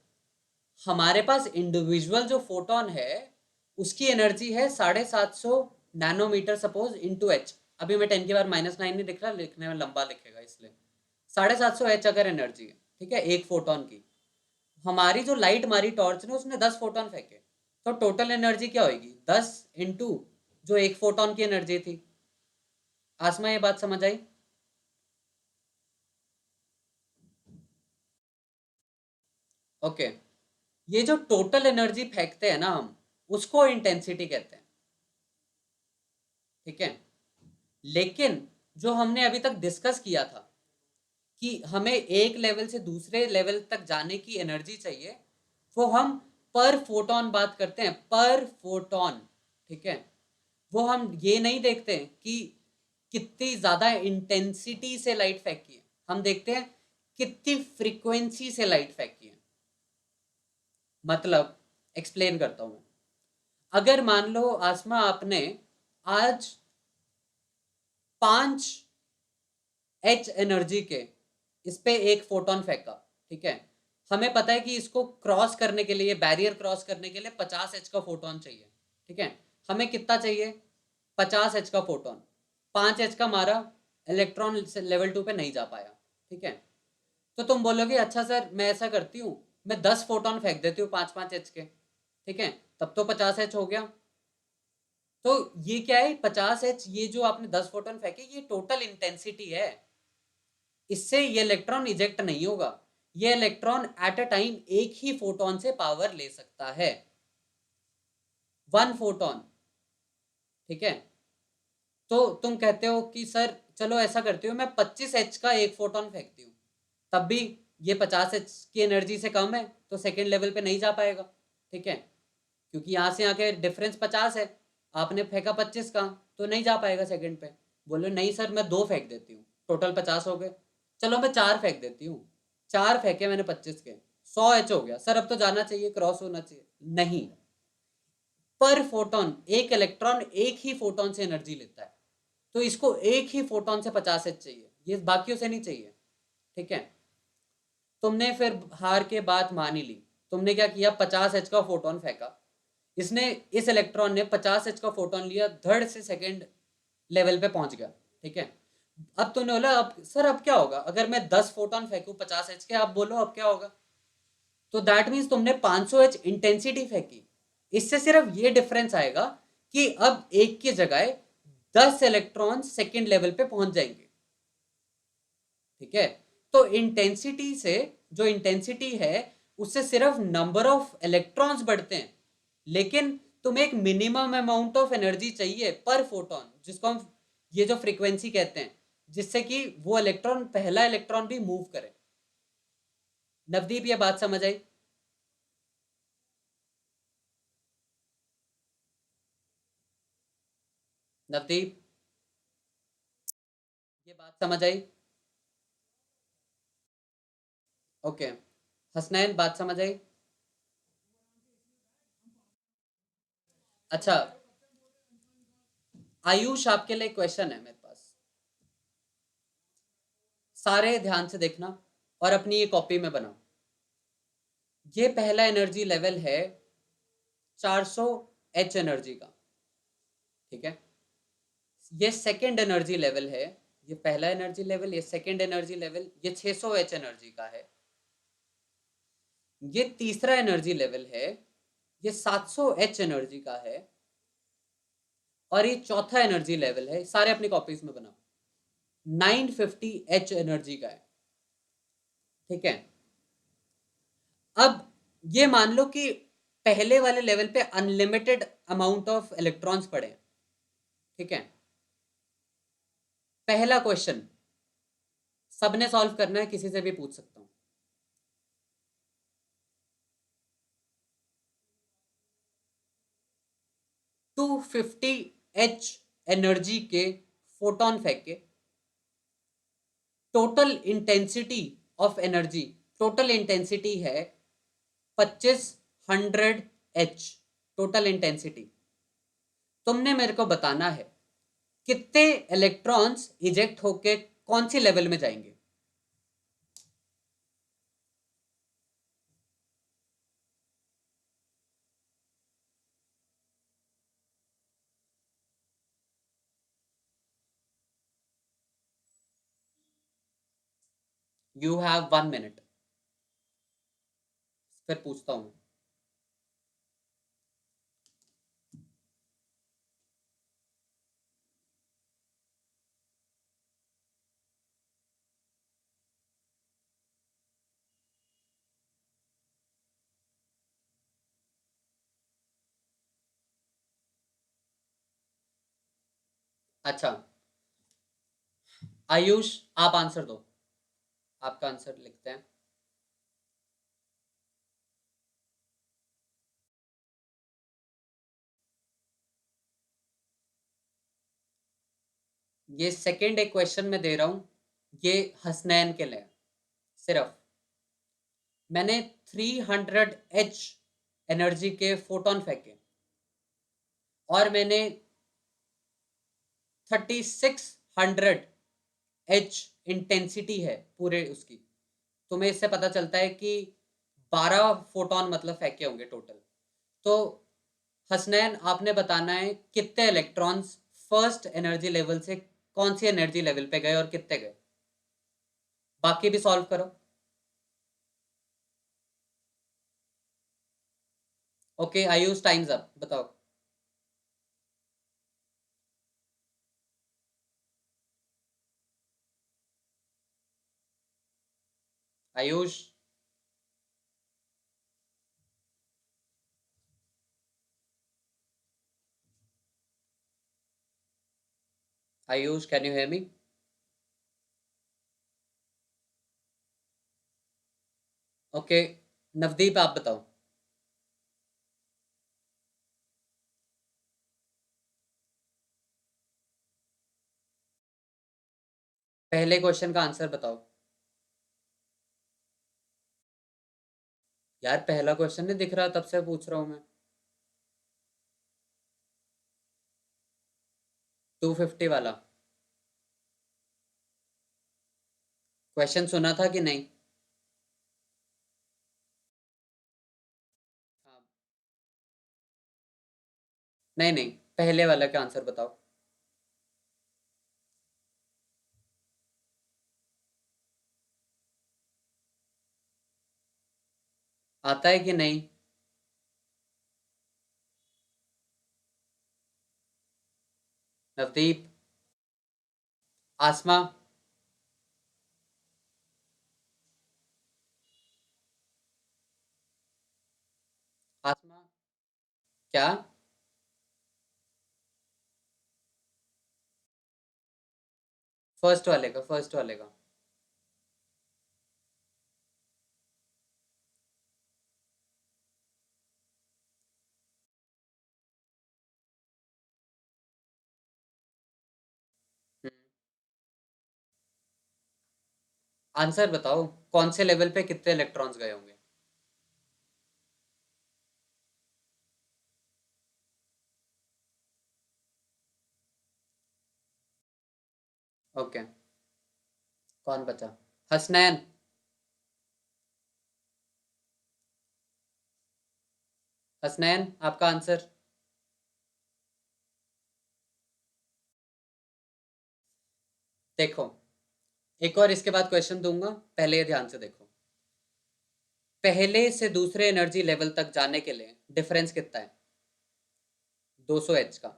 हमारे पास इंडिविजुअल जो फोटोन है उसकी एनर्जी है 750 नैनोमीटर सपोज इंटू एच। अभी मैं 10⁻⁹ नहीं लिख रहा, लिखने में लंबा लिखेगा इसलिए। 750 एच अगर एनर्जी है, ठीक है, एक फोटोन की, हमारी जो लाइट मारी टॉर्च ने, उसने 10 फोटोन फेंके, तो टोटल एनर्जी क्या होगी? 10 इंटू जो एक फोटोन की एनर्जी थी। आसमा, ये बात समझ आई? ओके, ये जो टोटल एनर्जी फेंकते हैं ना हम, उसको इंटेंसिटी कहते हैं। ठीक है, लेकिन जो हमने अभी तक डिस्कस किया था कि हमें एक लेवल से दूसरे लेवल तक जाने की एनर्जी चाहिए, वो हम पर फोटोन बात करते हैं, पर फोटोन। ठीक है, वो हम ये नहीं देखते कि कितनी ज्यादा इंटेंसिटी से लाइट फेंकी है, हम देखते हैं कितनी फ्रीक्वेंसी से लाइट फेंकी है। मतलब एक्सप्लेन करता हूं मैं। अगर मान लो आसमा, आपने आज 5 एच एनर्जी के इस पे एक फोटोन फेंका, ठीक है, हमें पता है कि इसको क्रॉस करने के लिए, बैरियर क्रॉस करने के लिए 50 एच का फोटोन चाहिए। ठीक है, हमें कितना चाहिए? 50 एच का फोटोन। 5 एच का मारा, इलेक्ट्रॉन लेवल 2 पे नहीं जा पाया। ठीक है, तो तुम बोलोगे अच्छा सर, मैं ऐसा करती हूँ, मैं 10 फोटोन फेंक देती हूँ 5-5 एच के। ठीक है, तब तो 50 एच हो गया। तो ये क्या है, 50 एच, ये जो आपने 10 फोटोन फेंके, ये टोटल इंटेंसिटी है। इससे ये इलेक्ट्रॉन इजेक्ट नहीं होगा, ये इलेक्ट्रॉन एट अ टाइम एक ही फोटोन से पावर ले सकता है। 1 फोटोन, ठीक है। तो तुम कहते हो कि सर चलो ऐसा करती हूँ, मैं 25 H का एक फोटोन फेंकती हूँ, तब भी ये 50 H की एनर्जी से कम है, तो सेकेंड लेवल पे नहीं जा पाएगा, ठीक है, क्योंकि यहाँ से यहाँ के डिफरेंस 50 है, आपने फेंका 25 का, तो नहीं जा पाएगा सेकेंड पे। बोले नहीं सर मैं 2 फेंक देती हूँ, टोटल 50 हो गए, चलो मैं 4 फेंक देती हूँ, 4 फेंके मैंने 25 के, 100 H हो गया, सर अब तो जाना चाहिए, क्रॉस होना चाहिए, नहीं। पर फोटोन, एक इलेक्ट्रॉन एक ही फोटोन से एनर्जी लेता है, तो इसको एक ही फोटोन से 50 H चाहिए, ये बाकियों से नहीं चाहिए, ठीक है। तुमने फिर हार के बात मान ही ली, तुमने क्या किया, 50 H का फोटोन फेंका, इसने, इस इलेक्ट्रॉन ने 50 H का फोटोन लिया, धड़ से सेकेंड लेवल पे पहुंच गया, ठीक है। अब तुमने बोला अब सर अब क्या होगा अगर मैं 10 फोटोन फेंकू 50 H के, आप बोलो अब क्या होगा। तो दैट मीन्स तुमने 500 H इंटेंसिटी फेंकी, इससे सिर्फ ये डिफरेंस आएगा कि अब एक की जगह 10 इलेक्ट्रॉन सेकेंड लेवल पे पहुंच जाएंगे, ठीक है। तो इंटेंसिटी से, जो इंटेंसिटी है उससे सिर्फ नंबर ऑफ इलेक्ट्रॉन्स बढ़ते हैं, लेकिन तुम्हें एक मिनिमम अमाउंट ऑफ एनर्जी चाहिए पर फोटोन, जिसको हम ये जो फ्रीक्वेंसी कहते हैं, जिससे कि वो इलेक्ट्रॉन, पहला इलेक्ट्रॉन भी मूव करे। नवदीप ये बात समझ आई? नवदीप ये बात समझ आई? ओके। हसनैन बात समझ आई? अच्छा, आयुष आपके लिए क्वेश्चन है मेरे पास, सारे ध्यान से देखना और अपनी ये कॉपी में बनाओ। ये पहला एनर्जी लेवल है 400 H एनर्जी का, ठीक है। ये सेकेंड एनर्जी लेवल है, ये पहला एनर्जी लेवल, ये सेकेंड एनर्जी लेवल, ये 600 H एनर्जी का है। ये तीसरा एनर्जी लेवल है, ये 700 H एनर्जी का है। और ये चौथा एनर्जी लेवल है, सारे अपनी कॉपीज में बनाओ, 950 H एनर्जी का है, ठीक है। अब ये मान लो कि पहले वाले लेवल पे अनलिमिटेड अमाउंट ऑफ इलेक्ट्रॉन्स पड़े हैं, ठीक है। पहला क्वेश्चन सबने सॉल्व करना है, किसी से भी पूछ सकता हूं। 250 H एनर्जी के फोटोन फेंके, total intensity of energy, total intensity है 2500 H, टोटल इंटेंसिटी। तुमने मेरे को बताना है कितने इलेक्ट्रॉन्स इजेक्ट होके कौन सी लेवल में जाएंगे। यू हैव 1 मिनट, फिर पूछता हूं। अच्छा, आयुष आप आंसर दो, आपका आंसर लिखते हैं। ये सेकेंड एक क्वेश्चन में दे रहा हूं, ये हसनैन के लिए सिर्फ। मैंने 300 H एनर्जी के फोटोन फेंके, और मैंने 3600 H इंटेंसिटी है पूरे उसकी। तुम्हें इससे पता चलता है कि 12 फोटोन मतलब फेंके होंगे टोटल। तो हसनैन आपने बताना है कितने इलेक्ट्रॉन्स फर्स्ट एनर्जी लेवल से कौन सी एनर्जी लेवल पे गए और कितने गए, बाकी भी सॉल्व करो। ओके आयुष, टाइम्स अप, बताओ। Ayush, Ayush, can you hear me? Okay, Navdeep आप बताओ। पहले क्वेश्चन का आंसर बताओ। यार पहला क्वेश्चन नहीं दिख रहा, तब से पूछ रहा हूं मैं। 250 वाला क्वेश्चन सुना था कि नहीं? हाँ। नहीं नहीं, पहले वाला का आंसर बताओ। आता है कि नहीं? नवदीप, आसमा, आसमा, क्या? फर्स्ट वाले का, फर्स्ट वाले का। हम्म, आंसर बताओ, कौन से लेवल पे कितने इलेक्ट्रॉन्स गए होंगे? ओके, कौन बचा? हसनैन। हसनैन, आपका आंसर? देखो, एक और इसके बाद क्वेश्चन दूंगा, पहले ये ध्यान से देखो। पहले से दूसरे एनर्जी लेवल तक जाने के लिए डिफरेंस कितना है? 200 एच का।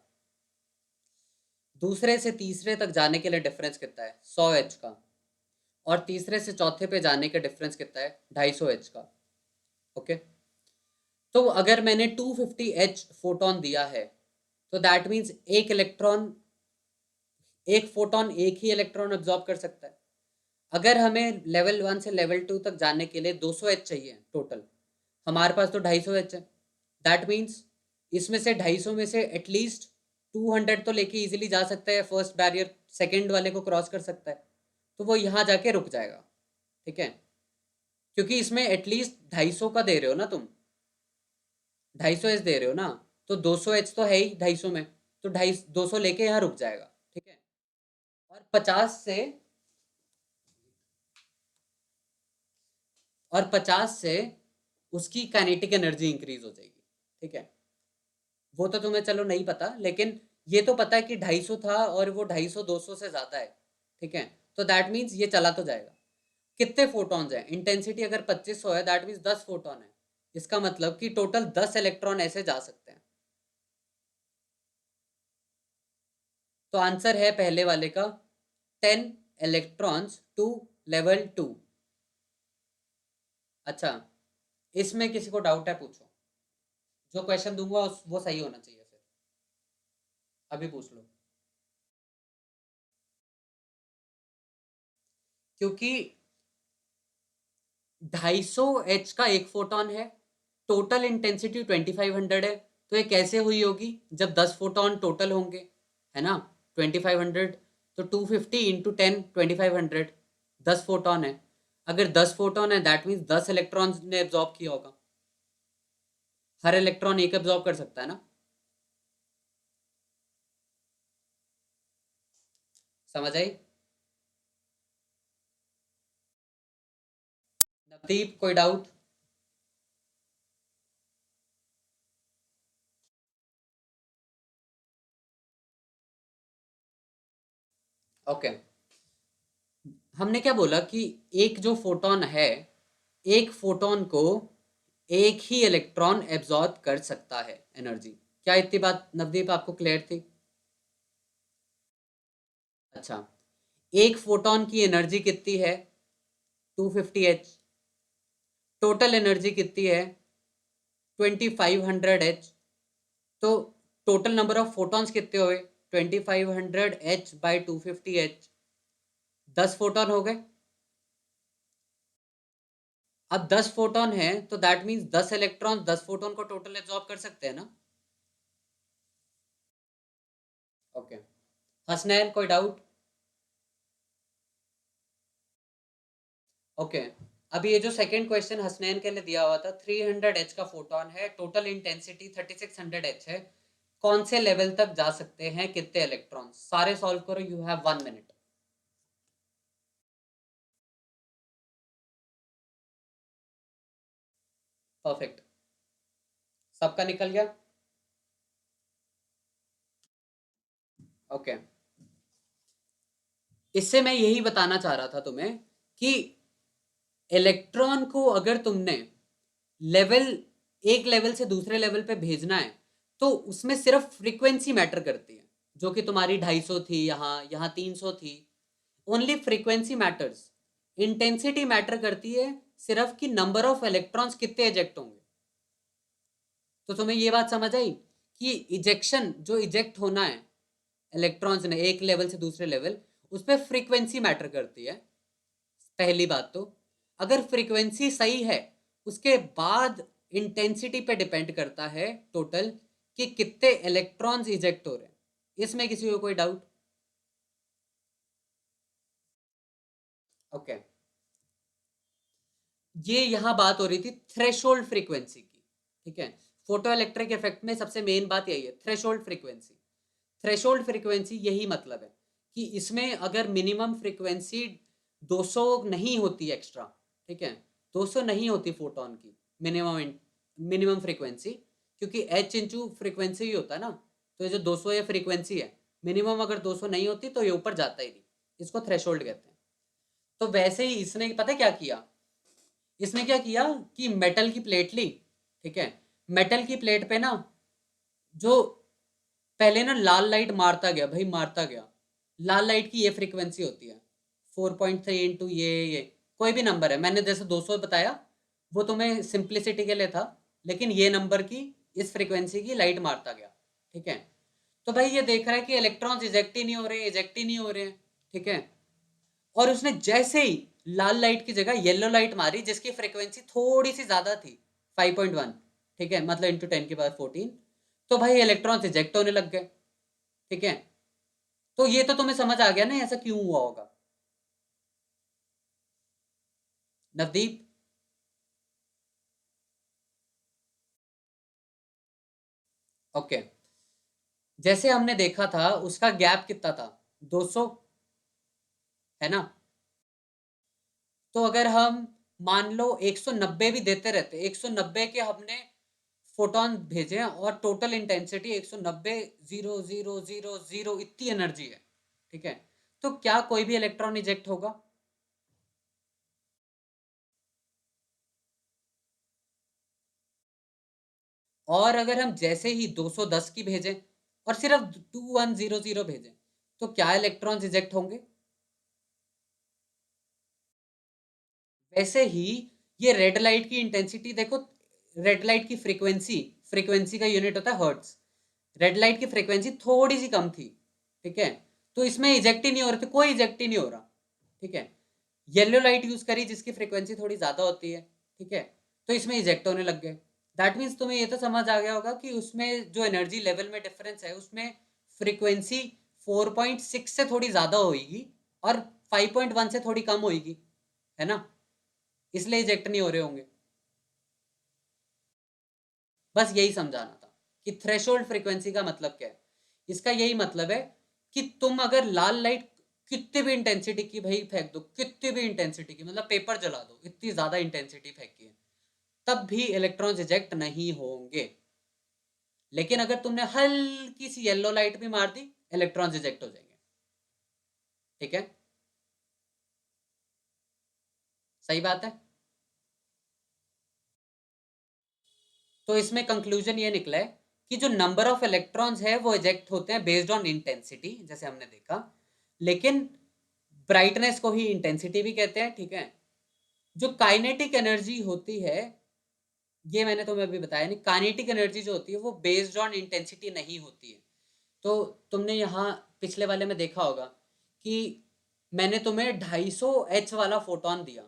दूसरे से तीसरे तक जाने के लिए डिफरेंस कितना है? 100 एच का। और तीसरे से चौथे पे जाने का डिफरेंस कितना है? 250 एच का। ओके, तो अगर मैंने 250 एच फोटोन दिया है, तो दैट मीन्स एक फोटोन एक ही इलेक्ट्रॉन एब्जॉर्ब कर सकता है। अगर हमें लेवल 1 से लेवल 2 तक जाने के लिए 200 एच चाहिए टोटल, हमारे पास तो 250 एच है। दैट मीन्स इसमें से 250 में से एटलीस्ट 200 तो लेके इजीली जा सकता है, फर्स्ट बैरियर सेकंड वाले को क्रॉस कर सकता है, तो वो यहाँ जाके रुक जाएगा। ठीक है, क्योंकि इसमें एटलीस्ट 250 का दे रहे हो ना तुम, 250 एच दे रहे हो ना, तो 200 एच तो है ही 250 में, तो 250 लेके यहाँ रुक जाएगा। ठीक है, और 50 से उसकी काइनेटिक एनर्जी इंक्रीज हो जाएगी। ठीक है, वो तो तुम्हें चलो नहीं पता, लेकिन ये तो पता है कि 250 था और वो 250 200 से ज्यादा है। ठीक है, तो दैट मीन्स ये चला तो जाएगा। कितने फोटॉन्स हैं? इंटेंसिटी अगर 2500 है, दैट मीन्स 10 फोटॉन है। इसका मतलब कि टोटल 10 इलेक्ट्रॉन ऐसे जा सकते हैं। तो आंसर है पहले वाले का 10 इलेक्ट्रॉन्स टू लेवल 2। अच्छा, इसमें किसी को डाउट है? पूछो। जो क्वेश्चन दूंगा वो सही होना चाहिए, फिर अभी पूछ लो। क्योंकि 250 एच का एक फोटोन है, टोटल इंटेंसिटी 2500 है, तो ये कैसे हुई होगी जब 10 फोटोन टोटल होंगे, है ना? 2500, तो 250 इंटू 10, 2500, 10 फोटोन है। अगर 10 फोटोन है, दैट मीन्स 10 इलेक्ट्रॉन्स ने एब्जॉर्ब किया होगा। हर इलेक्ट्रॉन एक एब्जॉर्ब कर सकता है ना? समझ आई? नवदीप, कोई डाउट? ओके, हमने क्या बोला कि एक जो फोटोन है, एक फोटोन को एक ही इलेक्ट्रॉन एब्जॉर्ब कर सकता है एनर्जी। क्या इतनी बात नवदीप आपको क्लियर थी? अच्छा, एक फोटोन की एनर्जी कितनी है? 250 एच। टोटल एनर्जी कितनी है? 2500 एच। तो टोटल नंबर ऑफ फोटॉन्स कितने हुए? 2500 H by 250 H, 10 फोटोन हो गए। अब 10 फोटोन है तो दैट मीन्स 10 इलेक्ट्रॉन 10 फोटोन को टोटल एब्जॉर्ब कर सकते हैं ना। ओके, हसनैन कोई डाउट? ओके, अब ये जो सेकंड क्वेश्चन हसनैन के लिए दिया हुआ था, 300 H का फोटोन है, टोटल इंटेंसिटी 3600 H है, कौन से लेवल तक जा सकते हैं, कितने इलेक्ट्रॉन? सारे सॉल्व करो, यू हैव 1 मिनट। परफेक्ट, सबका निकल गया। ओके, इससे मैं यही बताना चाह रहा था तुम्हें कि इलेक्ट्रॉन को अगर तुमने लेवल एक लेवल से दूसरे लेवल पे भेजना है तो उसमें सिर्फ फ्रीक्वेंसी मैटर करती है, जो कि तुम्हारी 250 थी, यहाँ 300 थी। Only frequency matters, intensity matter करती है सिर्फ कि नंबर ऑफ इलेक्ट्रॉन्स कितने इजेक्ट होंगे। तो तुम्हें ये बात समझ आई कि इजेक्शन, जो इजेक्ट होना है इलेक्ट्रॉन्स ने एक लेवल से दूसरे लेवल, उस पर फ्रीक्वेंसी मैटर करती है। पहली बात तो अगर फ्रीक्वेंसी सही है, उसके बाद इंटेंसिटी पे डिपेंड करता है टोटल कि कितने इलेक्ट्रॉन्स इजेक्ट हो रहे हैं। इसमें किसी को कोई डाउट? ओके, ये यहां बात हो रही थी थ्रेशोल्ड फ्रीक्वेंसी की, ठीक है। फोटो इलेक्ट्रिक इफेक्ट में सबसे मेन बात यही है, थ्रेशोल्ड फ्रीक्वेंसी। थ्रेशोल्ड फ्रीक्वेंसी यही मतलब है कि इसमें अगर मिनिमम फ्रीक्वेंसी 200 नहीं होती एक्स्ट्रा, ठीक है, 200 नहीं होती फोटोन की मिनिमम मिनिमम फ्रीक्वेंसी, क्योंकि h इंटू फ्रीक्वेंसी ही होता है ना, तो ये जो 200 ये फ्रीक्वेंसी है, मिनिमम अगर 200 नहीं होती तो ये ऊपर जाता ही नहीं, इसको थ्रेशोल्ड कहते हैं। तो वैसे ही इसने पता है क्या किया, इसने क्या किया कि मेटल की प्लेट ली, ठीक है, मेटल की प्लेट पे ना जो पहले ना लाल लाइट मारता गया, भाई मारता गया। लाल लाइट की ये फ्रीक्वेंसी होती है 4.3 इंटू ये कोई भी नंबर है, मैंने जैसे 200 बताया वो तुम्हें सिंप्लिसिटी के लिए था, लेकिन ये नंबर की इस फ्रीक्वेंसी की लाइट मारता गया, ठीक है। तो भाई ये देख रहा है कि इलेक्ट्रॉन्स इजेक्ट ही नहीं हो रहे, इजेक्ट ही नहीं हो रहे हैं, ठीक है। और उसने जैसे ही लाल लाइट की जगह येलो लाइट मारी जिसकी फ्रीक्वेंसी थोड़ी सी ज्यादा थी, 5.1, ठीक है, मतलब इंटू 10⁻14, तो भाई इलेक्ट्रॉन्स इजेक्ट होने लग गए, ठीक है। तो ये तो तुम्हें समझ आ गया ना ऐसा क्यों हुआ होगा, नवदीप? ओके, जैसे हमने देखा था उसका गैप कितना था, 200, है ना। तो अगर हम मान लो 190 भी देते रहते, 190 के हमने फोटॉन भेजे और टोटल इंटेंसिटी 190, 0,0,0,0 इतनी एनर्जी है, ठीक है, तो क्या कोई भी इलेक्ट्रॉन इजेक्ट होगा? और अगर हम जैसे ही 210 की भेजें और सिर्फ 2100 भेजें तो क्या इलेक्ट्रॉन्स इजेक्ट होंगे? वैसे ही ये रेड लाइट की इंटेंसिटी देखो, रेड लाइट की फ्रीक्वेंसी, फ्रीक्वेंसी का यूनिट होता है हर्ट्ज, रेड लाइट की फ्रीक्वेंसी थोड़ी सी कम थी, ठीक है, तो इसमें इजेक्ट ही नहीं हो रहे थे, कोई इजेक्ट ही नहीं हो रहा, ठीक है। येलो लाइट यूज करी जिसकी फ्रीक्वेंसी थोड़ी ज्यादा होती है, ठीक है, तो इसमें इजेक्ट होने लग गए। दैट मीन्स तुम्हें ये तो समझ आ गया होगा कि उसमें जो एनर्जी लेवल में डिफरेंस है उसमें फ्रीक्वेंसी 4.6 से थोड़ी ज्यादा होगी और 5.1 से थोड़ी कम होगी, है ना, इसलिए इजेक्ट नहीं हो रहे होंगे। बस यही समझाना था कि थ्रेशोल्ड फ्रीक्वेंसी का मतलब क्या है। इसका यही मतलब है कि तुम अगर लाल लाइट कितनी भी इंटेंसिटी की भाई फेंक दो, कितनी भी इंटेंसिटी की, मतलब पेपर जला दो, इतनी ज्यादा इंटेंसिटी फेंकी है, तब भी इलेक्ट्रॉन्स इजेक्ट नहीं होंगे। लेकिन अगर तुमने हल्की सी येलो लाइट भी मार दी, इलेक्ट्रॉन्स इजेक्ट हो जाएंगे, ठीक है, सही बात है। तो इसमें कंक्लूजन ये निकला है कि जो नंबर ऑफ इलेक्ट्रॉन्स है वो इजेक्ट होते हैं बेस्ड ऑन इंटेंसिटी, जैसे हमने देखा, लेकिन ब्राइटनेस को ही इंटेंसिटी भी कहते हैं, ठीक है। जो काइनेटिक एनर्जी होती है, ये मैंने तुम्हें अभी बताया नहीं, काइनेटिक एनर्जी जो होती है वो बेस्ड ऑन इंटेंसिटी नहीं होती है, तो तुमने यहाँ पिछले वाले में देखा होगा कि मैंने तुम्हें 250 H वाला फोटोन दिया,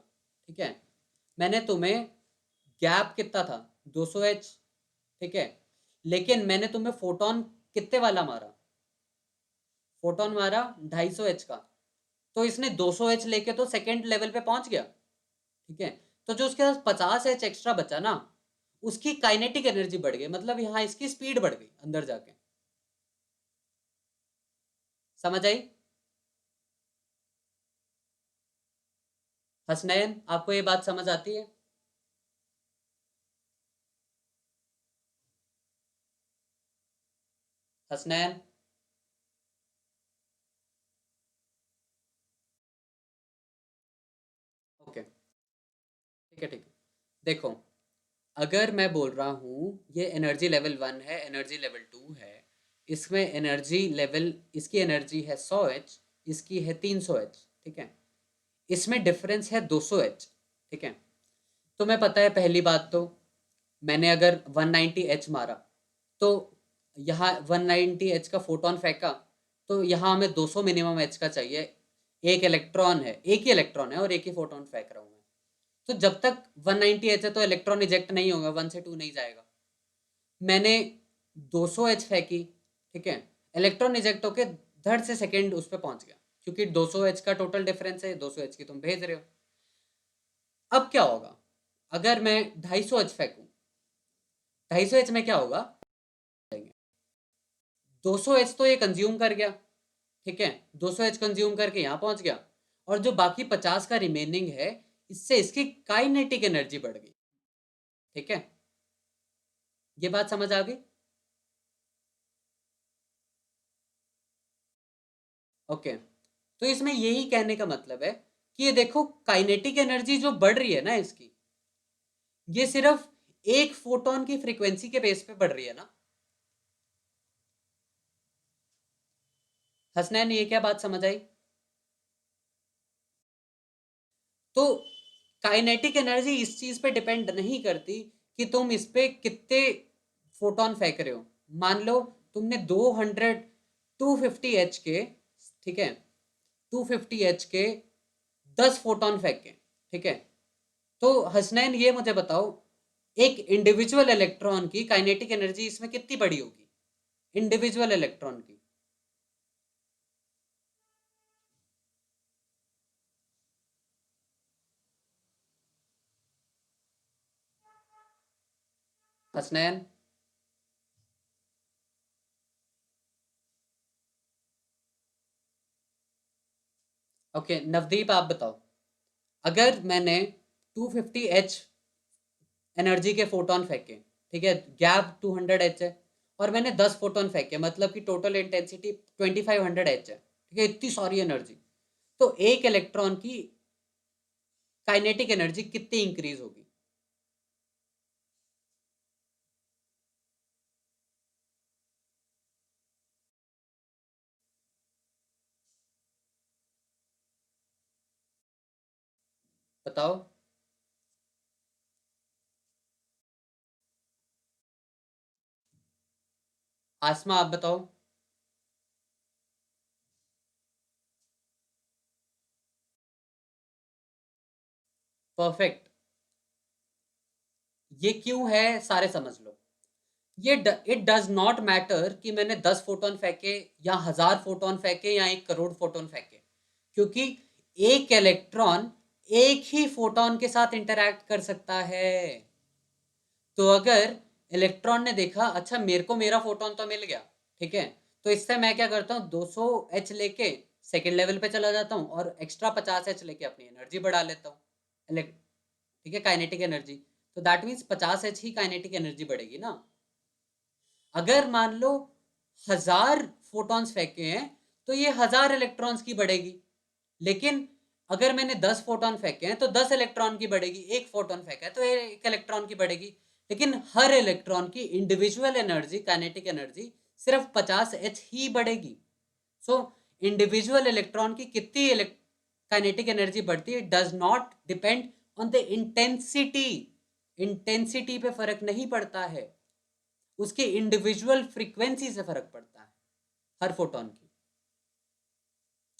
ठीक है। मैंने तुम्हें गैप कितना था, 200 H, ठीक है। लेकिन मैंने तुम्हें फोटोन कितने वाला मारा, फोटोन मारा 250 H का। तो इसने 200 H लेके तो सेकेंड लेवल पे पहुंच गया, ठीक है। तो जो उसके पास 50 H एक्स्ट्रा बचा ना, उसकी काइनेटिक एनर्जी बढ़ गई, मतलब यहाँ इसकी स्पीड बढ़ गई अंदर जाके। समझ आई? हसनैन, आपको ये बात समझ आती है? हसनैन? ओके, ठीक है, ठीक है। देखो, अगर मैं बोल रहा हूँ ये एनर्जी लेवल 1 है, एनर्जी लेवल 2 है, इसमें एनर्जी लेवल, इसकी एनर्जी है 100 H, इसकी है 300 H, ठीक है। इसमें डिफरेंस है 200 H, ठीक है। तुम्हें पता है पहली बात तो, मैंने अगर 190 H मारा तो यहाँ 190 H का फोटोन फेंका, तो यहाँ हमें 200 मिनिमम H का चाहिए। एक इलेक्ट्रॉन है, एक ही इलेक्ट्रॉन है और एक ही फोटोन फेंक रहा हूँ मैं। तो जब तक 190 H है तो इलेक्ट्रॉन इजेक्ट नहीं होगा, 1 से 2 नहीं जाएगा। मैंने 200 H फेंकी, ठीक है। इलेक्ट्रॉन इजेक्ट होके धड़ से सेकेंड उस पर पहुंच गया, क्योंकि 200 H का टोटल डिफरेंस है, 200 H की तुम भेज रहे हो। अब क्या होगा, अगर मैं 250 H फेंकूं, 250 H में क्या होगा, 200 H तो ये कंज्यूम कर गया, ठीक है। 200 H कंज्यूम करके यहाँ पहुंच गया, और जो बाकी 50 का रिमेनिंग है, इससे इसकी काइनेटिक एनर्जी बढ़ गई, ठीक है। ये बात समझ आ गई? ओके, तो इसमें यही कहने का मतलब है कि ये देखो, काइनेटिक एनर्जी जो बढ़ रही है ना इसकी, ये सिर्फ एक फोटोन की फ्रीक्वेंसी के बेस पे बढ़ रही है ना। हसनैन, ये क्या बात समझ आई? तो काइनेटिक एनर्जी इस चीज पे डिपेंड नहीं करती कि तुम इस पे कितने फोटोन फेंक रहे हो। मान लो तुमने 250 H के, ठीक है, 250 H के 10 फोटोन फेंके, ठीक है। तो हसनैन, ये मुझे बताओ, एक इंडिविजुअल इलेक्ट्रॉन की काइनेटिक एनर्जी इसमें कितनी बड़ी होगी, इंडिविजुअल इलेक्ट्रॉन की? हसनैन? ओके, नवदीप आप बताओ, अगर मैंने 250 H एनर्जी के फोटोन फेंके, ठीक है, गैप 200 H है, और मैंने 10 फोटोन फेंके, मतलब कि टोटल इंटेंसिटी 2500 H है, ठीक है, इतनी सारी एनर्जी। तो एक इलेक्ट्रॉन की काइनेटिक एनर्जी कितनी इंक्रीज होगी? बताओ। आसमा, आप बताओ। परफेक्ट। ये क्यों है, सारे समझ लो। ये इट डज नॉट मैटर कि मैंने 10 फोटोन फेंके या 1000 फोटोन फेंके या 1 करोड़ फोटोन फेंके, क्योंकि एक इलेक्ट्रॉन एक ही फोटोन के साथ इंटरैक्ट कर सकता है। तो अगर इलेक्ट्रॉन ने देखा, अच्छा मेरे को मेरा फोटोन तो मिल गया, ठीक है, तो इससे मैं क्या करता हूँ, 200 H लेके सेकेंड लेवल पे चला जाता हूँ और एक्स्ट्रा 50 H लेके अपनी एनर्जी बढ़ा लेता हूँ, ठीक है, काइनेटिक एनर्जी। तो that means 50 H he kinetic energy बढ़ेगी ना। अगर मान लो 1000 फोटॉन्स फेंके हैं, तो ये 1000 इलेक्ट्रॉन्स की बढ़ेगी। लेकिन अगर मैंने 10 फोटोन फेंके हैं तो 10 इलेक्ट्रॉन की बढ़ेगी, एक फोटोन फेंका है तो एक इलेक्ट्रॉन की बढ़ेगी। लेकिन हर इलेक्ट्रॉन की इंडिविजुअल एनर्जी, काइनेटिक एनर्जी, सिर्फ 50 H ही बढ़ेगी। सो इंडिविजुअल इलेक्ट्रॉन की कितनी काइनेटिक एनर्जी बढ़ती है does not depend on the intensity. Intensity पे फर्क नहीं पड़ता है, उसके इंडिविजुअल फ्रीक्वेंसी से फर्क पड़ता है। हर फोटोन की।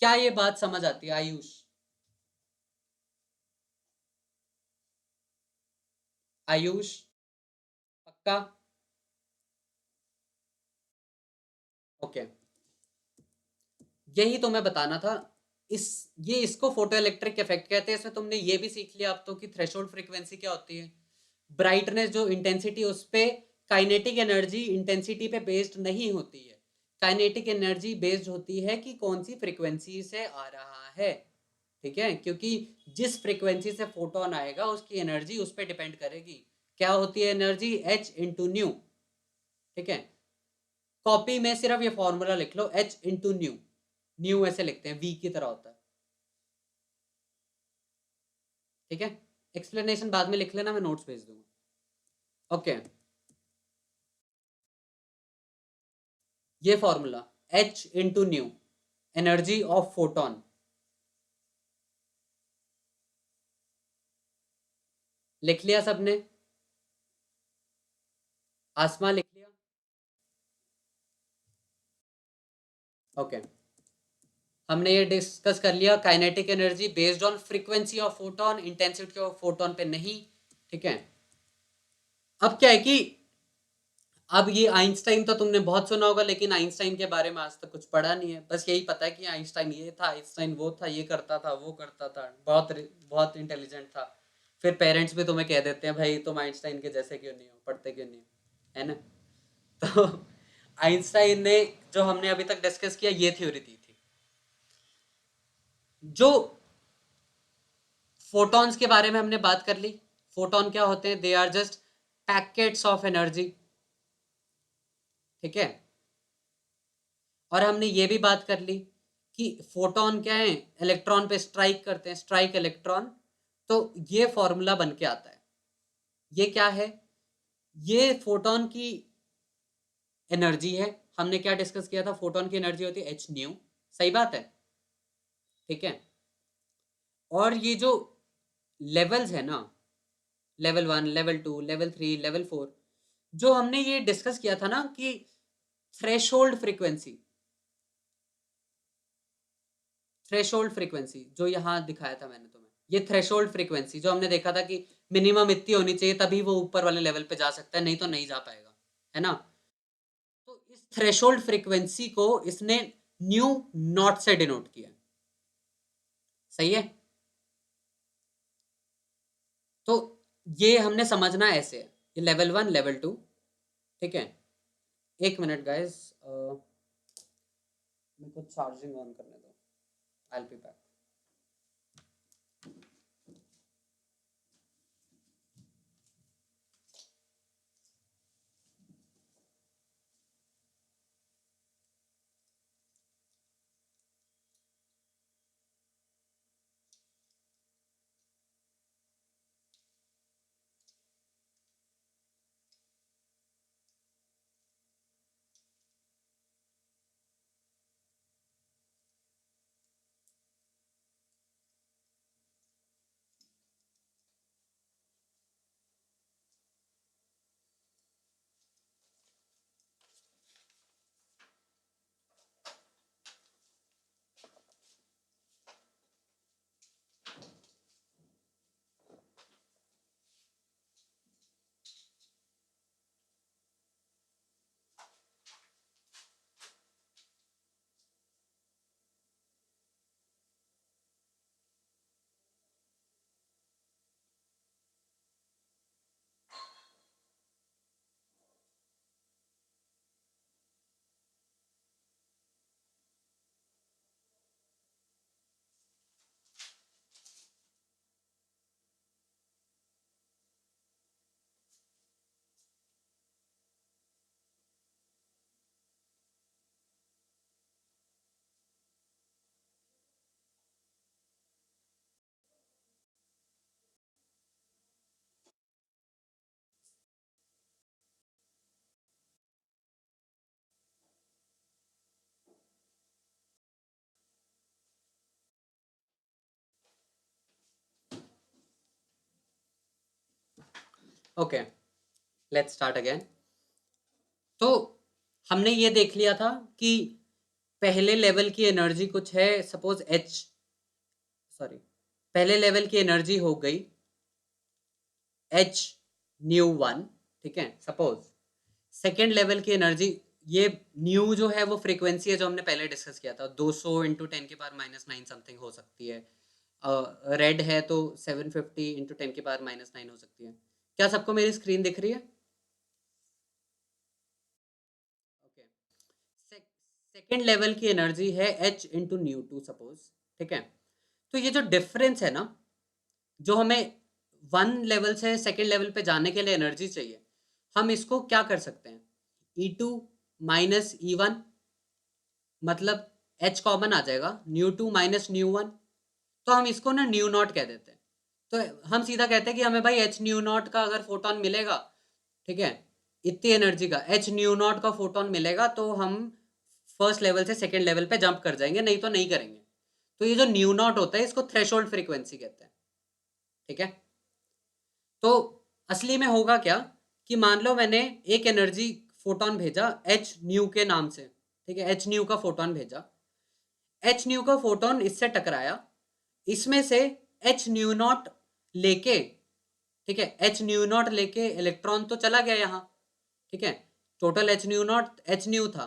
क्या ये बात समझ आती है आयुष? आयुष, पक्का? ओके, यही तो मैं बताना था। इस ये इसको फोटो इलेक्ट्रिक इफेक्ट कहते हैं। इसमें तुमने ये भी सीख लिया अब तो कि थ्रेशोल्ड फ्रीक्वेंसी क्या होती है। ब्राइटनेस जो इंटेंसिटी, उस पे काइनेटिक एनर्जी इंटेंसिटी पे बेस्ड नहीं होती है। काइनेटिक एनर्जी बेस्ड होती है कि कौन सी फ्रीक्वेंसी से आ रहा है। ठीक है, क्योंकि जिस फ्रीक्वेंसी से फोटोन आएगा उसकी एनर्जी उस पर डिपेंड करेगी। क्या होती है एनर्जी? H into new. ठीक है, कॉपी में सिर्फ ये फॉर्मूला लिख लो, एच इंटू न्यू। न्यू ऐसे लिखते हैं, वी की तरह होता है। ठीक है, एक्सप्लेनेशन बाद में लिख लेना, मैं नोट्स भेज दूंगा। ओके, ये formula H into new, energy of photon. लिख लिया सबने? आसमा लिख लिया? ओके, हमने ये डिस्कस कर लिया kinetic energy based on frequency of photon, intensity of photon पे नहीं। ठीक है, अब क्या है कि अब ये आइंस्टाइन तो तुमने बहुत सुना होगा, लेकिन आइंस्टाइन के बारे में आज तक कुछ पढ़ा नहीं है। बस यही पता है कि आइंस्टाइन ये था, आइंस्टाइन वो था, ये करता था, वो करता था, बहुत बहुत इंटेलिजेंट था। फिर पेरेंट्स भी तुम्हें कह देते हैं भाई तुम आइंस्टाइन के जैसे क्यों नहीं हो, पढ़ते क्यों नहीं हो, है ना? तो आइंस्टाइन ने, जो हमने अभी तक डिस्कस किया, ये थ्योरी दी थी। जो फोटॉन्स के बारे में हमने बात कर ली। फोटोन क्या होते हैं? They are just packets of energy. ठीक है, और हमने ये भी बात कर ली कि फोटोन क्या है? इलेक्ट्रॉन पे स्ट्राइक करते हैं, स्ट्राइक इलेक्ट्रॉन। तो ये फॉर्मूला बन के आता है। ये क्या है? ये फोटोन की एनर्जी है। हमने क्या डिस्कस किया था? फोटोन की एनर्जी होती है एच न्यू। सही बात है। ठीक है, और ये जो लेवल्स है ना, लेवल 1, लेवल 2, लेवल 3, लेवल 4, जो हमने ये डिस्कस किया था ना कि थ्रेशोल्ड फ्रीक्वेंसी, थ्रेशोल्ड फ्रीक्वेंसी जो यहाँ दिखाया था मैंने तुम्हें, ये थ्रेशोल्ड फ्रीक्वेंसी जो हमने देखा था कि मिनिमम इतनी होनी चाहिए तभी वो ऊपर वाले लेवल पे जा सकता है, नहीं तो नहीं जा पाएगा, है ना? तो इस थ्रेशोल्ड फ्रीक्वेंसी को इसने न्यू नॉट से डिनोट किया। सही है? तो ये हमने समझना ऐसे है, ये लेवल 1, लेवल 2। ठीक है, एक मिनट गाइस, मेरे को चार्जिंग ऑन करने दो। I will be back. Okay, let's start again. तो हमने ये देख लिया था कि पहले लेवल की एनर्जी कुछ है, सपोज एच, सॉरी, पहले लेवल की एनर्जी हो गई एच न्यू वन, ठीक है, सपोज। सेकेंड लेवल की एनर्जी, ये न्यू जो है वो फ्रीक्वेंसी है जो हमने पहले डिस्कस किया था, 200 इंटू 10⁻⁹ समथिंग हो सकती है। रेड है तो 750 इंटू 10⁻⁹ हो सकती है। क्या सबको मेरी स्क्रीन दिख रही है? ओके। सेकेंड लेवल की एनर्जी है h into nu two suppose, ठीक है। तो ये जो डिफरेंस है ना, जो हमें वन लेवल से सेकेंड लेवल पे जाने के लिए एनर्जी चाहिए, हम इसको क्या कर सकते हैं, E2 माइनस E1, मतलब H कॉमन आ जाएगा, nu two minus nu one, तो हम इसको ना न्यू नॉट कह देते हैं। तो हम सीधा कहते हैं कि हमें भाई H न्यू नॉट का अगर फोटोन मिलेगा, ठीक है, इतनी एनर्जी का H न्यू नॉट का फोटोन मिलेगा तो हम फर्स्ट लेवल से सेकेंड लेवल पे जंप कर जाएंगे, नहीं तो नहीं करेंगे। तो ये जो न्यू नॉट होता है इसको थ्रेशोल्ड फ्रीक्वेंसी कहते हैं, ठीक है। तो असली में होगा क्या कि मान लो मैंने एक एनर्जी फोटोन भेजा एच न्यू के नाम से, ठीक है, एच न्यू का फोटोन भेजा, एच न्यू का फोटोन इससे टकराया, इसमें से एच न्यू नॉट लेके, ठीक है, एच न्यू नॉट लेके इलेक्ट्रॉन तो चला गया यहाँ, ठीक है, total H new not H new था,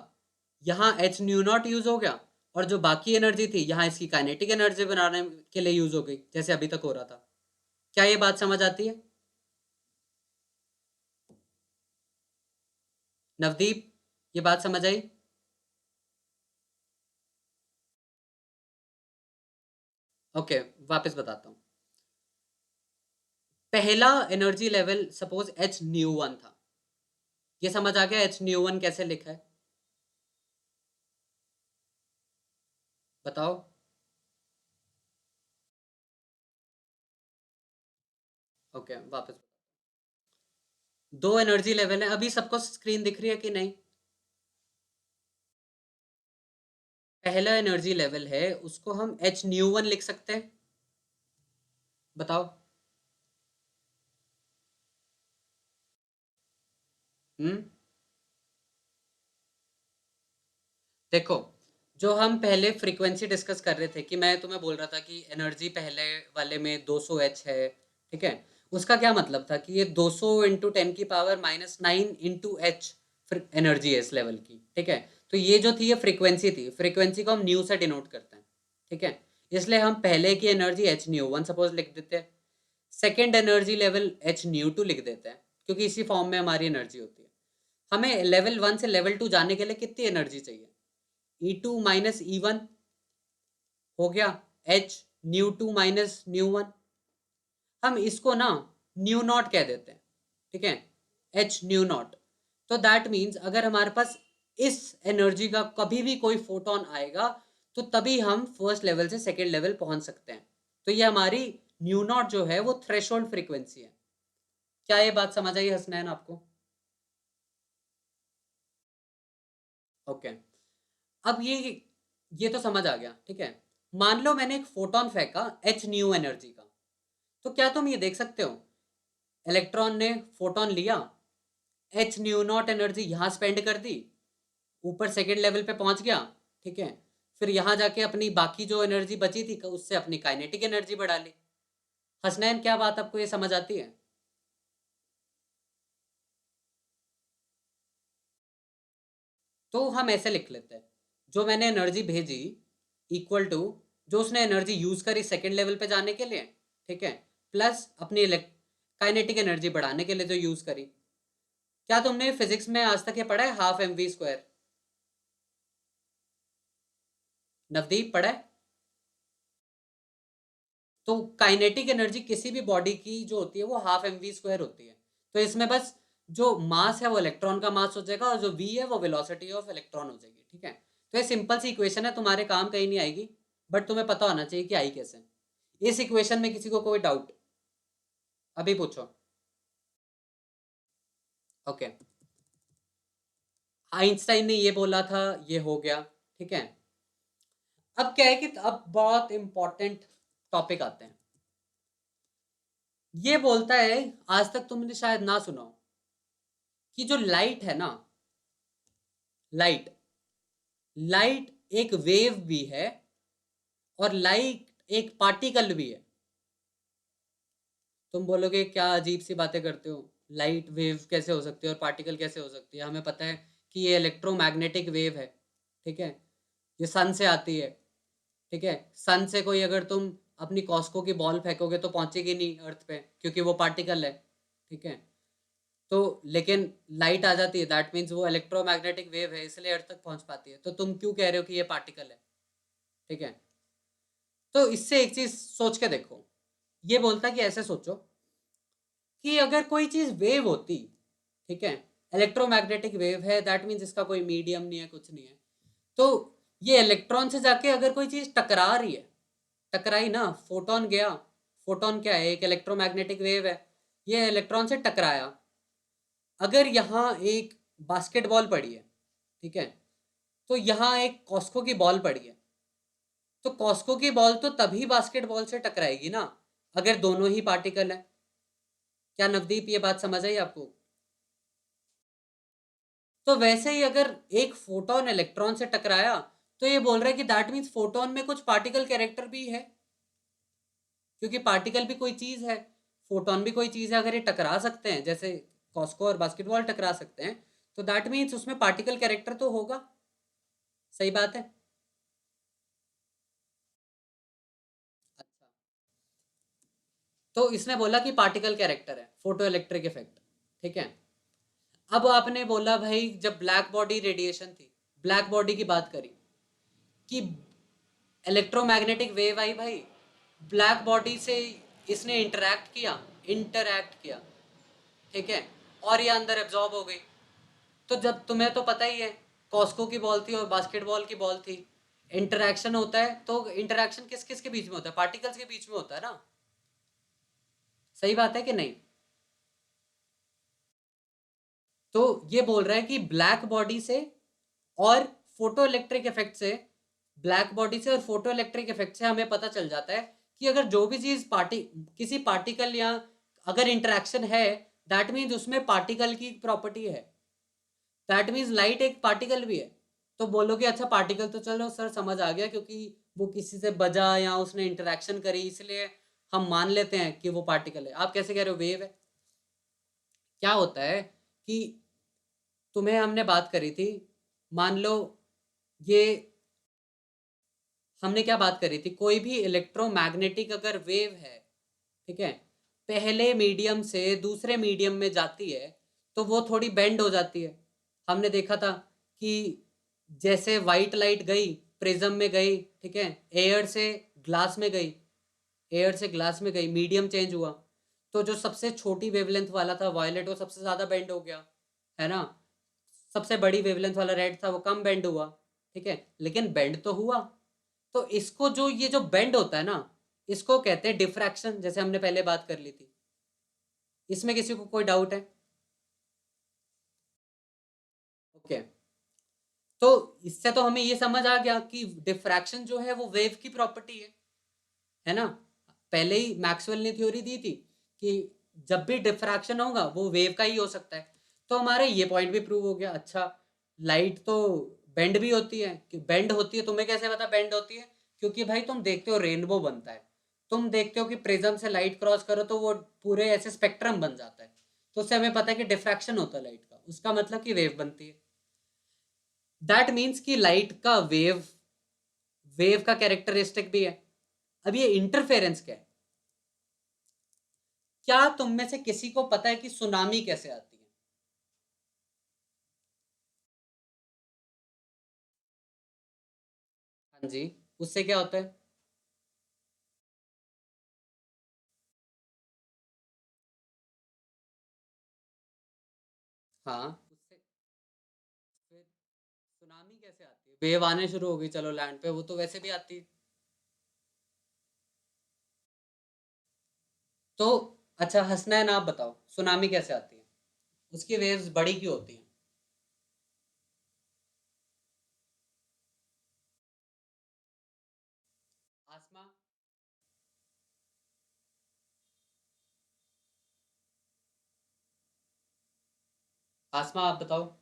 यहाँ एच न्यू नॉट यूज हो गया, और जो बाकी एनर्जी थी यहाँ इसकी काइनेटिक एनर्जी बनाने के लिए यूज हो गई, जैसे अभी तक हो रहा था। क्या ये बात समझ आती है नवदीप? ये बात समझ आई? ओके, वापस बताता हूँ। पहला energy level suppose H nu one था, ये समझ आ गया एच न्यू वन कैसे लिखा है? बताओ। ओके, वापस। दो एनर्जी लेवल है, अभी सबको स्क्रीन दिख रही है कि नहीं? पहला एनर्जी लेवल है उसको हम एच न्यू वन लिख सकते हैं, बताओ। हम्म, देखो, जो हम पहले फ्रीक्वेंसी डिस्कस कर रहे थे कि मैं तुम्हें बोल रहा था कि एनर्जी पहले वाले में 200 एच है, ठीक है, उसका क्या मतलब था कि ये 200 इंटू 10⁻⁹ इंटू एच एनर्जी है इस लेवल की, ठीक है। तो ये जो थी ये फ्रीक्वेंसी थी, फ्रीक्वेंसी को हम न्यू से डिनोट करते हैं, ठीक है, इसलिए हम पहले की energy h nu one suppose लिख देते हैं, second energy level h nu two लिख देते हैं, क्योंकि इसी फॉर्म में हमारी एनर्जी होती है। हमें लेवल वन से लेवल टू जाने के लिए कितनी एनर्जी चाहिए? E2 माइनस E1 हो गया H nu two minus nu one, हम इसको ना न्यू नॉट कह देते हैं, ठीक है, H न्यू नॉट। तो दैट मीन्स अगर हमारे पास इस एनर्जी का कभी भी कोई फोटोन आएगा तो तभी हम फर्स्ट लेवल से सेकेंड लेवल पहुंच सकते हैं। तो ये हमारी न्यू नॉट जो है वो थ्रेशोल्ड फ्रीक्वेंसी है। क्या ये बात समझ आई हसनैन आपको? ओके, अब ये तो समझ आ गया, ठीक है। मान लो मैंने एक फोटोन फेंका एच न्यू एनर्जी का, तो क्या तुम ये देख सकते हो इलेक्ट्रॉन ने फोटोन लिया, एच न्यू नॉट एनर्जी यहाँ स्पेंड कर दी, ऊपर सेकेंड लेवल पे पहुंच गया, ठीक है, फिर यहाँ जाके अपनी बाकी जो एनर्जी बची थी उससे अपनी काइनेटिक एनर्जी बढ़ा ली। हसनैन, क्या बात आपको ये समझ आती है? तो हम ऐसे लिख लेते हैं, जो मैंने एनर्जी भेजी इक्वल टू जो उसने एनर्जी यूज करी सेकेंड लेवल पे जाने के लिए, ठीक है, प्लस अपनी काइनेटिक एनर्जी बढ़ाने के लिए जो यूज करी। क्या तुमने फिजिक्स में आज तक ये पढ़ा है, half m v square? Navdeep, पढ़ा है? तो काइनेटिक एनर्जी किसी भी बॉडी की जो होती है वो हाफ एम वी स्क्वायर होती है। तो इसमें बस जो मास है वो इलेक्ट्रॉन का मास हो जाएगा और जो वी है वो वेलोसिटी ऑफ इलेक्ट्रॉन हो जाएगी, ठीक है। तो ये सिंपल सी इक्वेशन है, तुम्हारे काम कहीं नहीं आएगी, बट तुम्हें पता होना चाहिए कि आई कैसे। इस इक्वेशन में किसी को कोई डाउट? अभी पूछो। ओके, आइंस्टाइन ने ये बोला था, ये हो गया, ठीक है। अब क्या है कि अब बहुत इंपॉर्टेंट टॉपिक आते हैं। ये बोलता है, आज तक तुमने शायद ना सुना हो, कि जो लाइट है ना, लाइट लाइट एक वेव भी है और लाइट एक पार्टिकल भी है। तुम बोलोगे क्या अजीब सी बातें करते हो, लाइट वेव कैसे हो सकती है और पार्टिकल कैसे हो सकती है? हमें पता है कि ये इलेक्ट्रोमैग्नेटिक वेव है, ठीक है, ये सन से आती है, ठीक है। सन से कोई अगर तुम अपनी कॉस्को की बॉल फेंकोगे तो पहुंचेगी नहीं अर्थ पे, क्योंकि वो पार्टिकल है, ठीक है। तो लेकिन लाइट आ जाती है, दैट मीन्स वो इलेक्ट्रोमैग्नेटिक वेव है, इसलिए अर्थ तक पहुंच पाती है। तो तुम क्यों कह रहे हो कि ये पार्टिकल है? ठीक है, तो इससे एक चीज सोच के देखो, ये बोलता कि ऐसे सोचो कि अगर कोई चीज वेव होती, ठीक है, इलेक्ट्रोमैग्नेटिक वेव है, दैट मीन्स इसका कोई मीडियम नहीं है, कुछ नहीं है, तो ये इलेक्ट्रॉन से जाके अगर कोई चीज टकरा रही है, टकराई ना, फोटोन गया, फोटोन क्या है, एक इलेक्ट्रोमैग्नेटिक वेव है, ये इलेक्ट्रॉन से टकराया। अगर यहाँ एक बास्केटबॉल पड़ी है, ठीक है, तो यहाँ एक कॉस्को की बॉल पड़ी है, तो कॉस्को की बॉल तो तभी बास्केटबॉल से टकराएगी ना अगर दोनों ही पार्टिकल है। क्या नवदीप ये बात समझ आई आपको? तो वैसे ही अगर एक फोटोन इलेक्ट्रॉन से टकराया तो ये बोल रहा है कि दैट मीन्स फोटोन में कुछ पार्टिकल कैरेक्टर भी है, क्योंकि पार्टिकल भी कोई चीज है, फोटोन भी कोई चीज है। अगर ये टकरा सकते हैं, जैसे कॉस्को और बास्केटबॉल टकरा सकते हैं, तो दैट मीन्स उसमें पार्टिकल कैरेक्टर तो होगा। सही बात है। अच्छा, तो इसने बोला कि पार्टिकल कैरेक्टर है, फोटो इलेक्ट्रिक इफेक्ट, ठीक है। अब आपने बोला भाई, जब ब्लैक बॉडी रेडिएशन थी, ब्लैक बॉडी की बात करी कि इलेक्ट्रोमैग्नेटिक वेव आई भाई, ब्लैक बॉडी से इसने इंटरैक्ट किया, ठीक है, और ये अंदर एब्जॉर्ब हो गई। तो जब तुम्हें तो पता ही है, कॉस्को की बॉल थी और बास्केटबॉल की बॉल थी, इंटरैक्शन होता है, तो इंटरैक्शन किस किस के बीच में होता है? पार्टिकल्स के बीच में होता है ना। सही बात है कि नहीं? तो ये बोल रहा है कि ब्लैक बॉडी से और फोटो इलेक्ट्रिक इफेक्ट से, ब्लैक बॉडी से और फोटो इलेक्ट्रिक इफेक्ट से हमें पता चल जाता है कि अगर जो भी चीज किसी पार्टिकल या अगर इंटरेक्शन है, दैट मीन्स उसमें पार्टिकल की प्रॉपर्टी है, दैट मीन्स लाइट एक पार्टिकल भी है। तो बोलोगे अच्छा पार्टिकल तो चलो सर समझ आ गया, क्योंकि वो किसी से बजा या उसने इंटरेक्शन करी, इसलिए हम मान लेते हैं कि वो पार्टिकल है। आप कैसे कह रहे हो वेव है? क्या होता है कि तुम्हें हमने बात करी थी, मान लो ये, हमने क्या बात करी थी, कोई भी इलेक्ट्रोमैग्नेटिक अगर वेव है, ठीक है, पहले मीडियम से दूसरे मीडियम में जाती है तो वो थोड़ी बेंड हो जाती है। हमने देखा था कि जैसे वाइट लाइट गई, प्रिज्म में गई, ठीक है, एयर से ग्लास में गई, एयर से ग्लास में गई, मीडियम चेंज हुआ, तो जो सबसे छोटी वेवलेंथ वाला था वायलेट, वो सबसे ज्यादा बेंड हो गया, है ना। सबसे बड़ी वेवलेंथ वाला रेड था, वो कम बेंड हुआ, ठीक है, लेकिन बेंड तो हुआ। तो इसको जो ये जो बेंड होता है ना, इसको कहते हैं डिफ्रैक्शन, जैसे हमने पहले बात कर ली थी। इसमें किसी को कोई डाउट है? ओके, तो इससे तो हमें ये समझ आ गया कि डिफ्रैक्शन जो है वो वेव की प्रॉपर्टी है ना। पहले ही मैक्सवेल ने थ्योरी दी थी कि जब भी डिफ्रैक्शन होगा वो वेव का ही हो सकता है। तो हमारे ये पॉइंट भी प्रूव हो गया। अच्छा, लाइट तो बेंड भी होती है, कि बेंड होती है, तुम्हें कैसे पता बेंड होती है? क्योंकि भाई तुम देखते हो रेनबो बनता है, तुम देखते हो कि प्रिज्म से लाइट क्रॉस करो तो वो पूरे ऐसे स्पेक्ट्रम बन जाता है, तो उससे हमें पता है कि डिफ्रैक्शन होता है लाइट का, उसका मतलब कि वेव बनती है। दैट मीन्स कि लाइट का वेव, वेव का कैरेक्टरिस्टिक भी है। अब ये इंटरफेरेंस क्या है? क्या तुम में से किसी को पता है कि सुनामी कैसे आती है? हाँ जी, उससे क्या होता है? हाँ, उससे फिर सुनामी कैसे आती है? वेव आने शुरू हो गई, चलो लैंड पे, वो तो वैसे भी आती है। तो अच्छा, हंसना है ना, आप बताओ सुनामी कैसे आती है? उसकी वेव्स बड़ी क्यों होती हैं? आसमा, आसमा आप बताओ।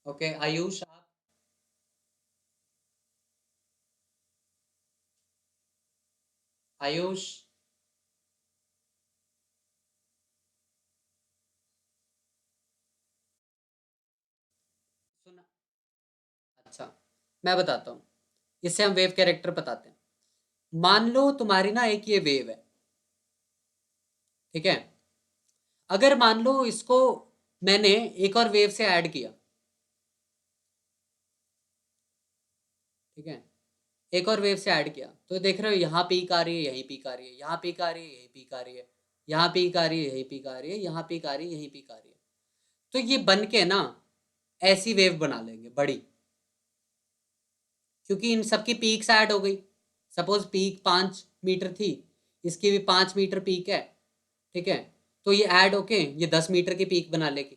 ओके आयुष आप? आयुष सुना? अच्छा, मैं बताता हूँ। इससे हम वेव कैरेक्टर बताते हैं। मान लो तुम्हारी ना एक ये वेव है, ठीक है। अगर मान लो इसको मैंने एक और वेव से ऐड किया, ठीक है, एक और वेव से ऐड किया, तो देख रहे हो यहाँ पीक आ रही है, यहीं पीक आ रही है, यहाँ पीक आ रही है, यहीं पीक आ रही है, यहाँ पीक आ रही है, यहीं पीक आ रही है, यहाँ पीक आ रही है, यहीं पीक आ रही है। तो ये बन के ना ऐसी वेव बना लेंगे बड़ी, क्योंकि इन सबकी पीक्स ऐड हो गई। सपोज पीक 5 मीटर थी, इसकी भी 5 मीटर पीक है, ठीक है। तो ये ऐड होके ये 10 मीटर की पीक बना लेगी।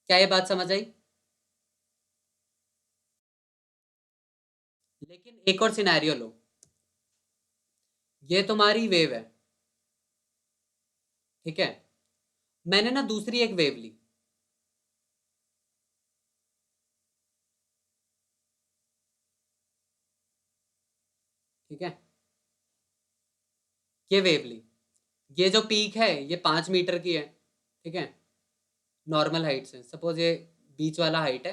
क्या ये बात समझ आई? लेकिन एक और सिनेरियो लो, ये तुम्हारी वेव है, ठीक है। मैंने ना दूसरी एक वेव ली, ठीक है, ये वेव ली। ये जो पीक है ये 5 मीटर की है, ठीक है, नॉर्मल हाइट से। सपोज ये बीच वाला हाइट है,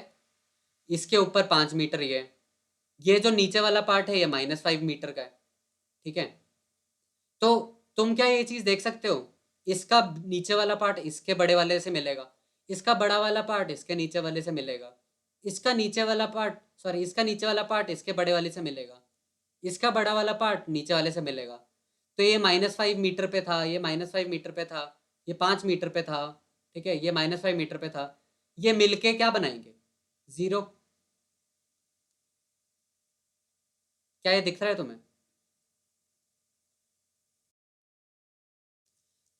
इसके ऊपर 5 मीटर ये जो नीचे वाला पार्ट है ये -5 मीटर का है, ठीक है। तो तुम क्या ये चीज देख सकते हो, इसका नीचे वाला पार्ट इसके बड़े वाले से मिलेगा, इसका बड़ा वाला पार्ट इसके नीचे वाले से मिलेगा, इसका नीचे वाला पार्ट, सॉरी, इसका नीचे वाला पार्ट इसके बड़े वाले से मिलेगा, इसका बड़ा वाला पार्ट नीचे वाले से मिलेगा। तो ये -5 मीटर पे था, ये -5 मीटर पे था, ये 5 मीटर पे था, ठीक है, ये -5 मीटर पे था। ये मिलके क्या बनाएंगे? जीरो। क्या ये दिख रहा है तुम्हें?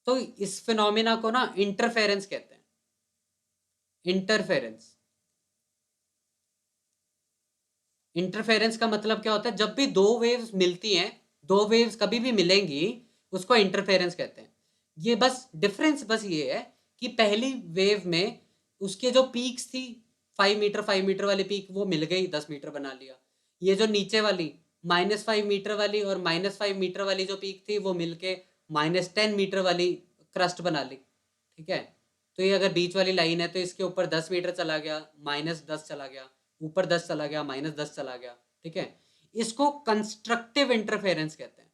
तो इस फिनोमिना को ना इंटरफेरेंस कहते हैं। इंटरफेरेंस। इंटरफेरेंस का मतलब क्या होता है? जब भी दो वेव्स मिलती हैं, दो वेव्स कभी भी मिलेंगी, उसको इंटरफेरेंस कहते हैं। ये बस डिफरेंस बस ये है कि पहली वेव में उसके जो पीक्स थी, 5 मीटर 5 मीटर वाली पीक वो मिल गई, 10 मीटर बना लिया। ये जो नीचे वाली -5 मीटर वाली और -5 मीटर वाली जो पीक थी वो मिलके -10 मीटर वाली क्रस्ट बना ली, ठीक है। तो ये अगर बीच वाली लाइन है तो इसके ऊपर 10 मीटर चला गया, -10 चला गया, ऊपर 10 चला गया, -10 चला गया, ठीक है। इसको कंस्ट्रक्टिव इंटरफेरेंस कहते हैं।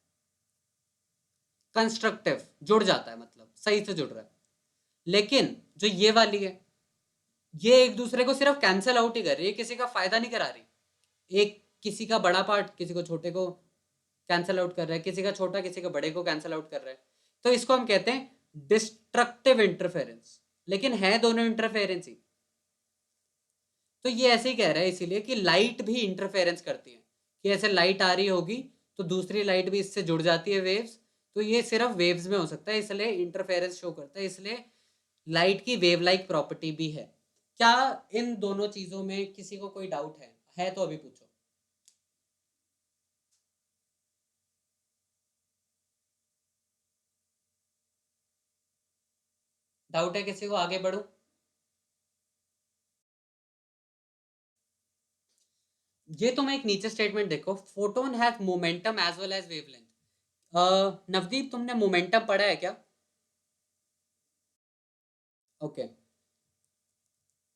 कंस्ट्रक्टिव, जुड़ जाता है, मतलब सही से जुड़ रहा है। लेकिन जो ये वाली है, ये एक दूसरे को सिर्फ कैंसिल आउट ही कर रही है, किसी का फायदा नहीं करा रही। एक किसी का बड़ा पार्ट किसी को छोटे को कैंसिल आउट कर रहा है, किसी का छोटा किसी का बड़े को कैंसिल आउट कर रहा है। तो इसको हम कहते हैं डिस्ट्रक्टिव इंटरफेरेंस। लेकिन है दोनों इंटरफेरेंस ही। तो ये ऐसे ही कह रहा है इसीलिए कि लाइट भी इंटरफेरेंस करती है, कि ऐसे लाइट आ रही होगी तो दूसरी लाइट भी इससे जुड़ जाती है, वेव्स। तो ये सिर्फ वेव्स में हो सकता है, इसलिए इंटरफेरेंस शो करता है, इसलिए लाइट की वेव लाइक प्रॉपर्टी भी है। क्या इन दोनों चीजों में किसी को कोई डाउट है तो अभी पूछो। डाउट है किसी को? आगे बढ़ो। ये तुम एक नीचे स्टेटमेंट देखो, photon have momentum as well as wavelength. Navdeep, तुमने मोमेंटम पढ़ा है क्या? ओके।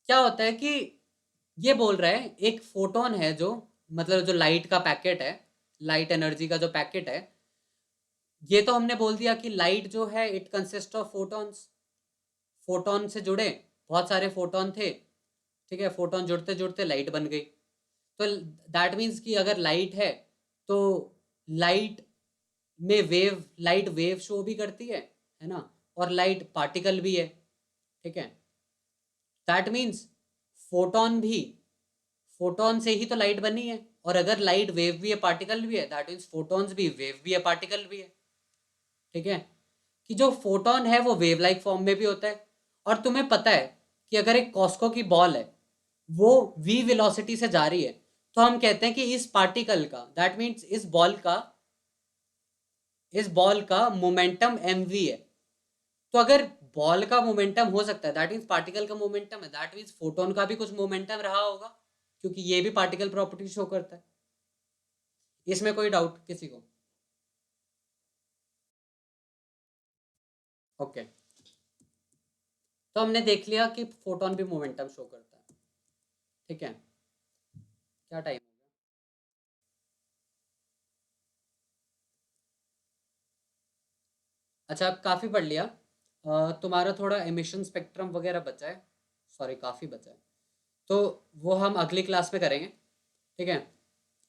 क्या होता है कि ये बोल रहा है एक फोटोन है जो, मतलब जो लाइट का पैकेट है, लाइट एनर्जी का जो पैकेट है, ये तो हमने बोल दिया कि लाइट जो है it consist of photons. Photon से जुड़े बहुत सारे फोटोन थे, ठीक है, फोटोन जुड़ते जुड़ते लाइट बन गई। तो दैट मीन्स कि अगर लाइट है तो लाइट में वेव, लाइट वेव शो भी करती है ना, और लाइट पार्टिकल भी है, ठीक है। दैट मीन्स फोटोन भी, फोटोन से ही तो लाइट बनी है, और अगर लाइट वेव भी है पार्टिकल भी है, दैट मीन्स फोटोन्स भी वेव भी है पार्टिकल भी है, ठीक है। कि जो फोटोन है वो वेव लाइक फॉर्म में भी होता है। और तुम्हें पता है कि अगर एक कॉस्को की बॉल है, वो v वेलोसिटी से जा रही है, तो हम कहते हैं कि इस पार्टिकल का, दैट मीन्स इस बॉल का मोमेंटम mv है। तो अगर बॉल का मोमेंटम हो सकता है, दैट मीन्स पार्टिकल का मोमेंटम है, दैट मीन्स फोटोन का भी कुछ मोमेंटम रहा होगा, क्योंकि ये भी पार्टिकल प्रॉपर्टी शो करता है। इसमें कोई डाउट किसी को? ओके, तो हमने देख लिया कि फोटोन भी मोमेंटम शो करता है। ठीक है, क्या टाइम हो गया? अच्छा, काफ़ी पढ़ लिया। तुम्हारा थोड़ा एमिशन स्पेक्ट्रम वगैरह बचा है, सॉरी काफ़ी बचा है, तो वो हम अगली क्लास में करेंगे। ठीक है,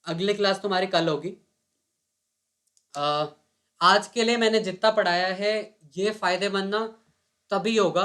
अगली क्लास तुम्हारी कल होगी। आज के लिए मैंने जितना पढ़ाया है ये फ़ायदेमंद ना तभी होगा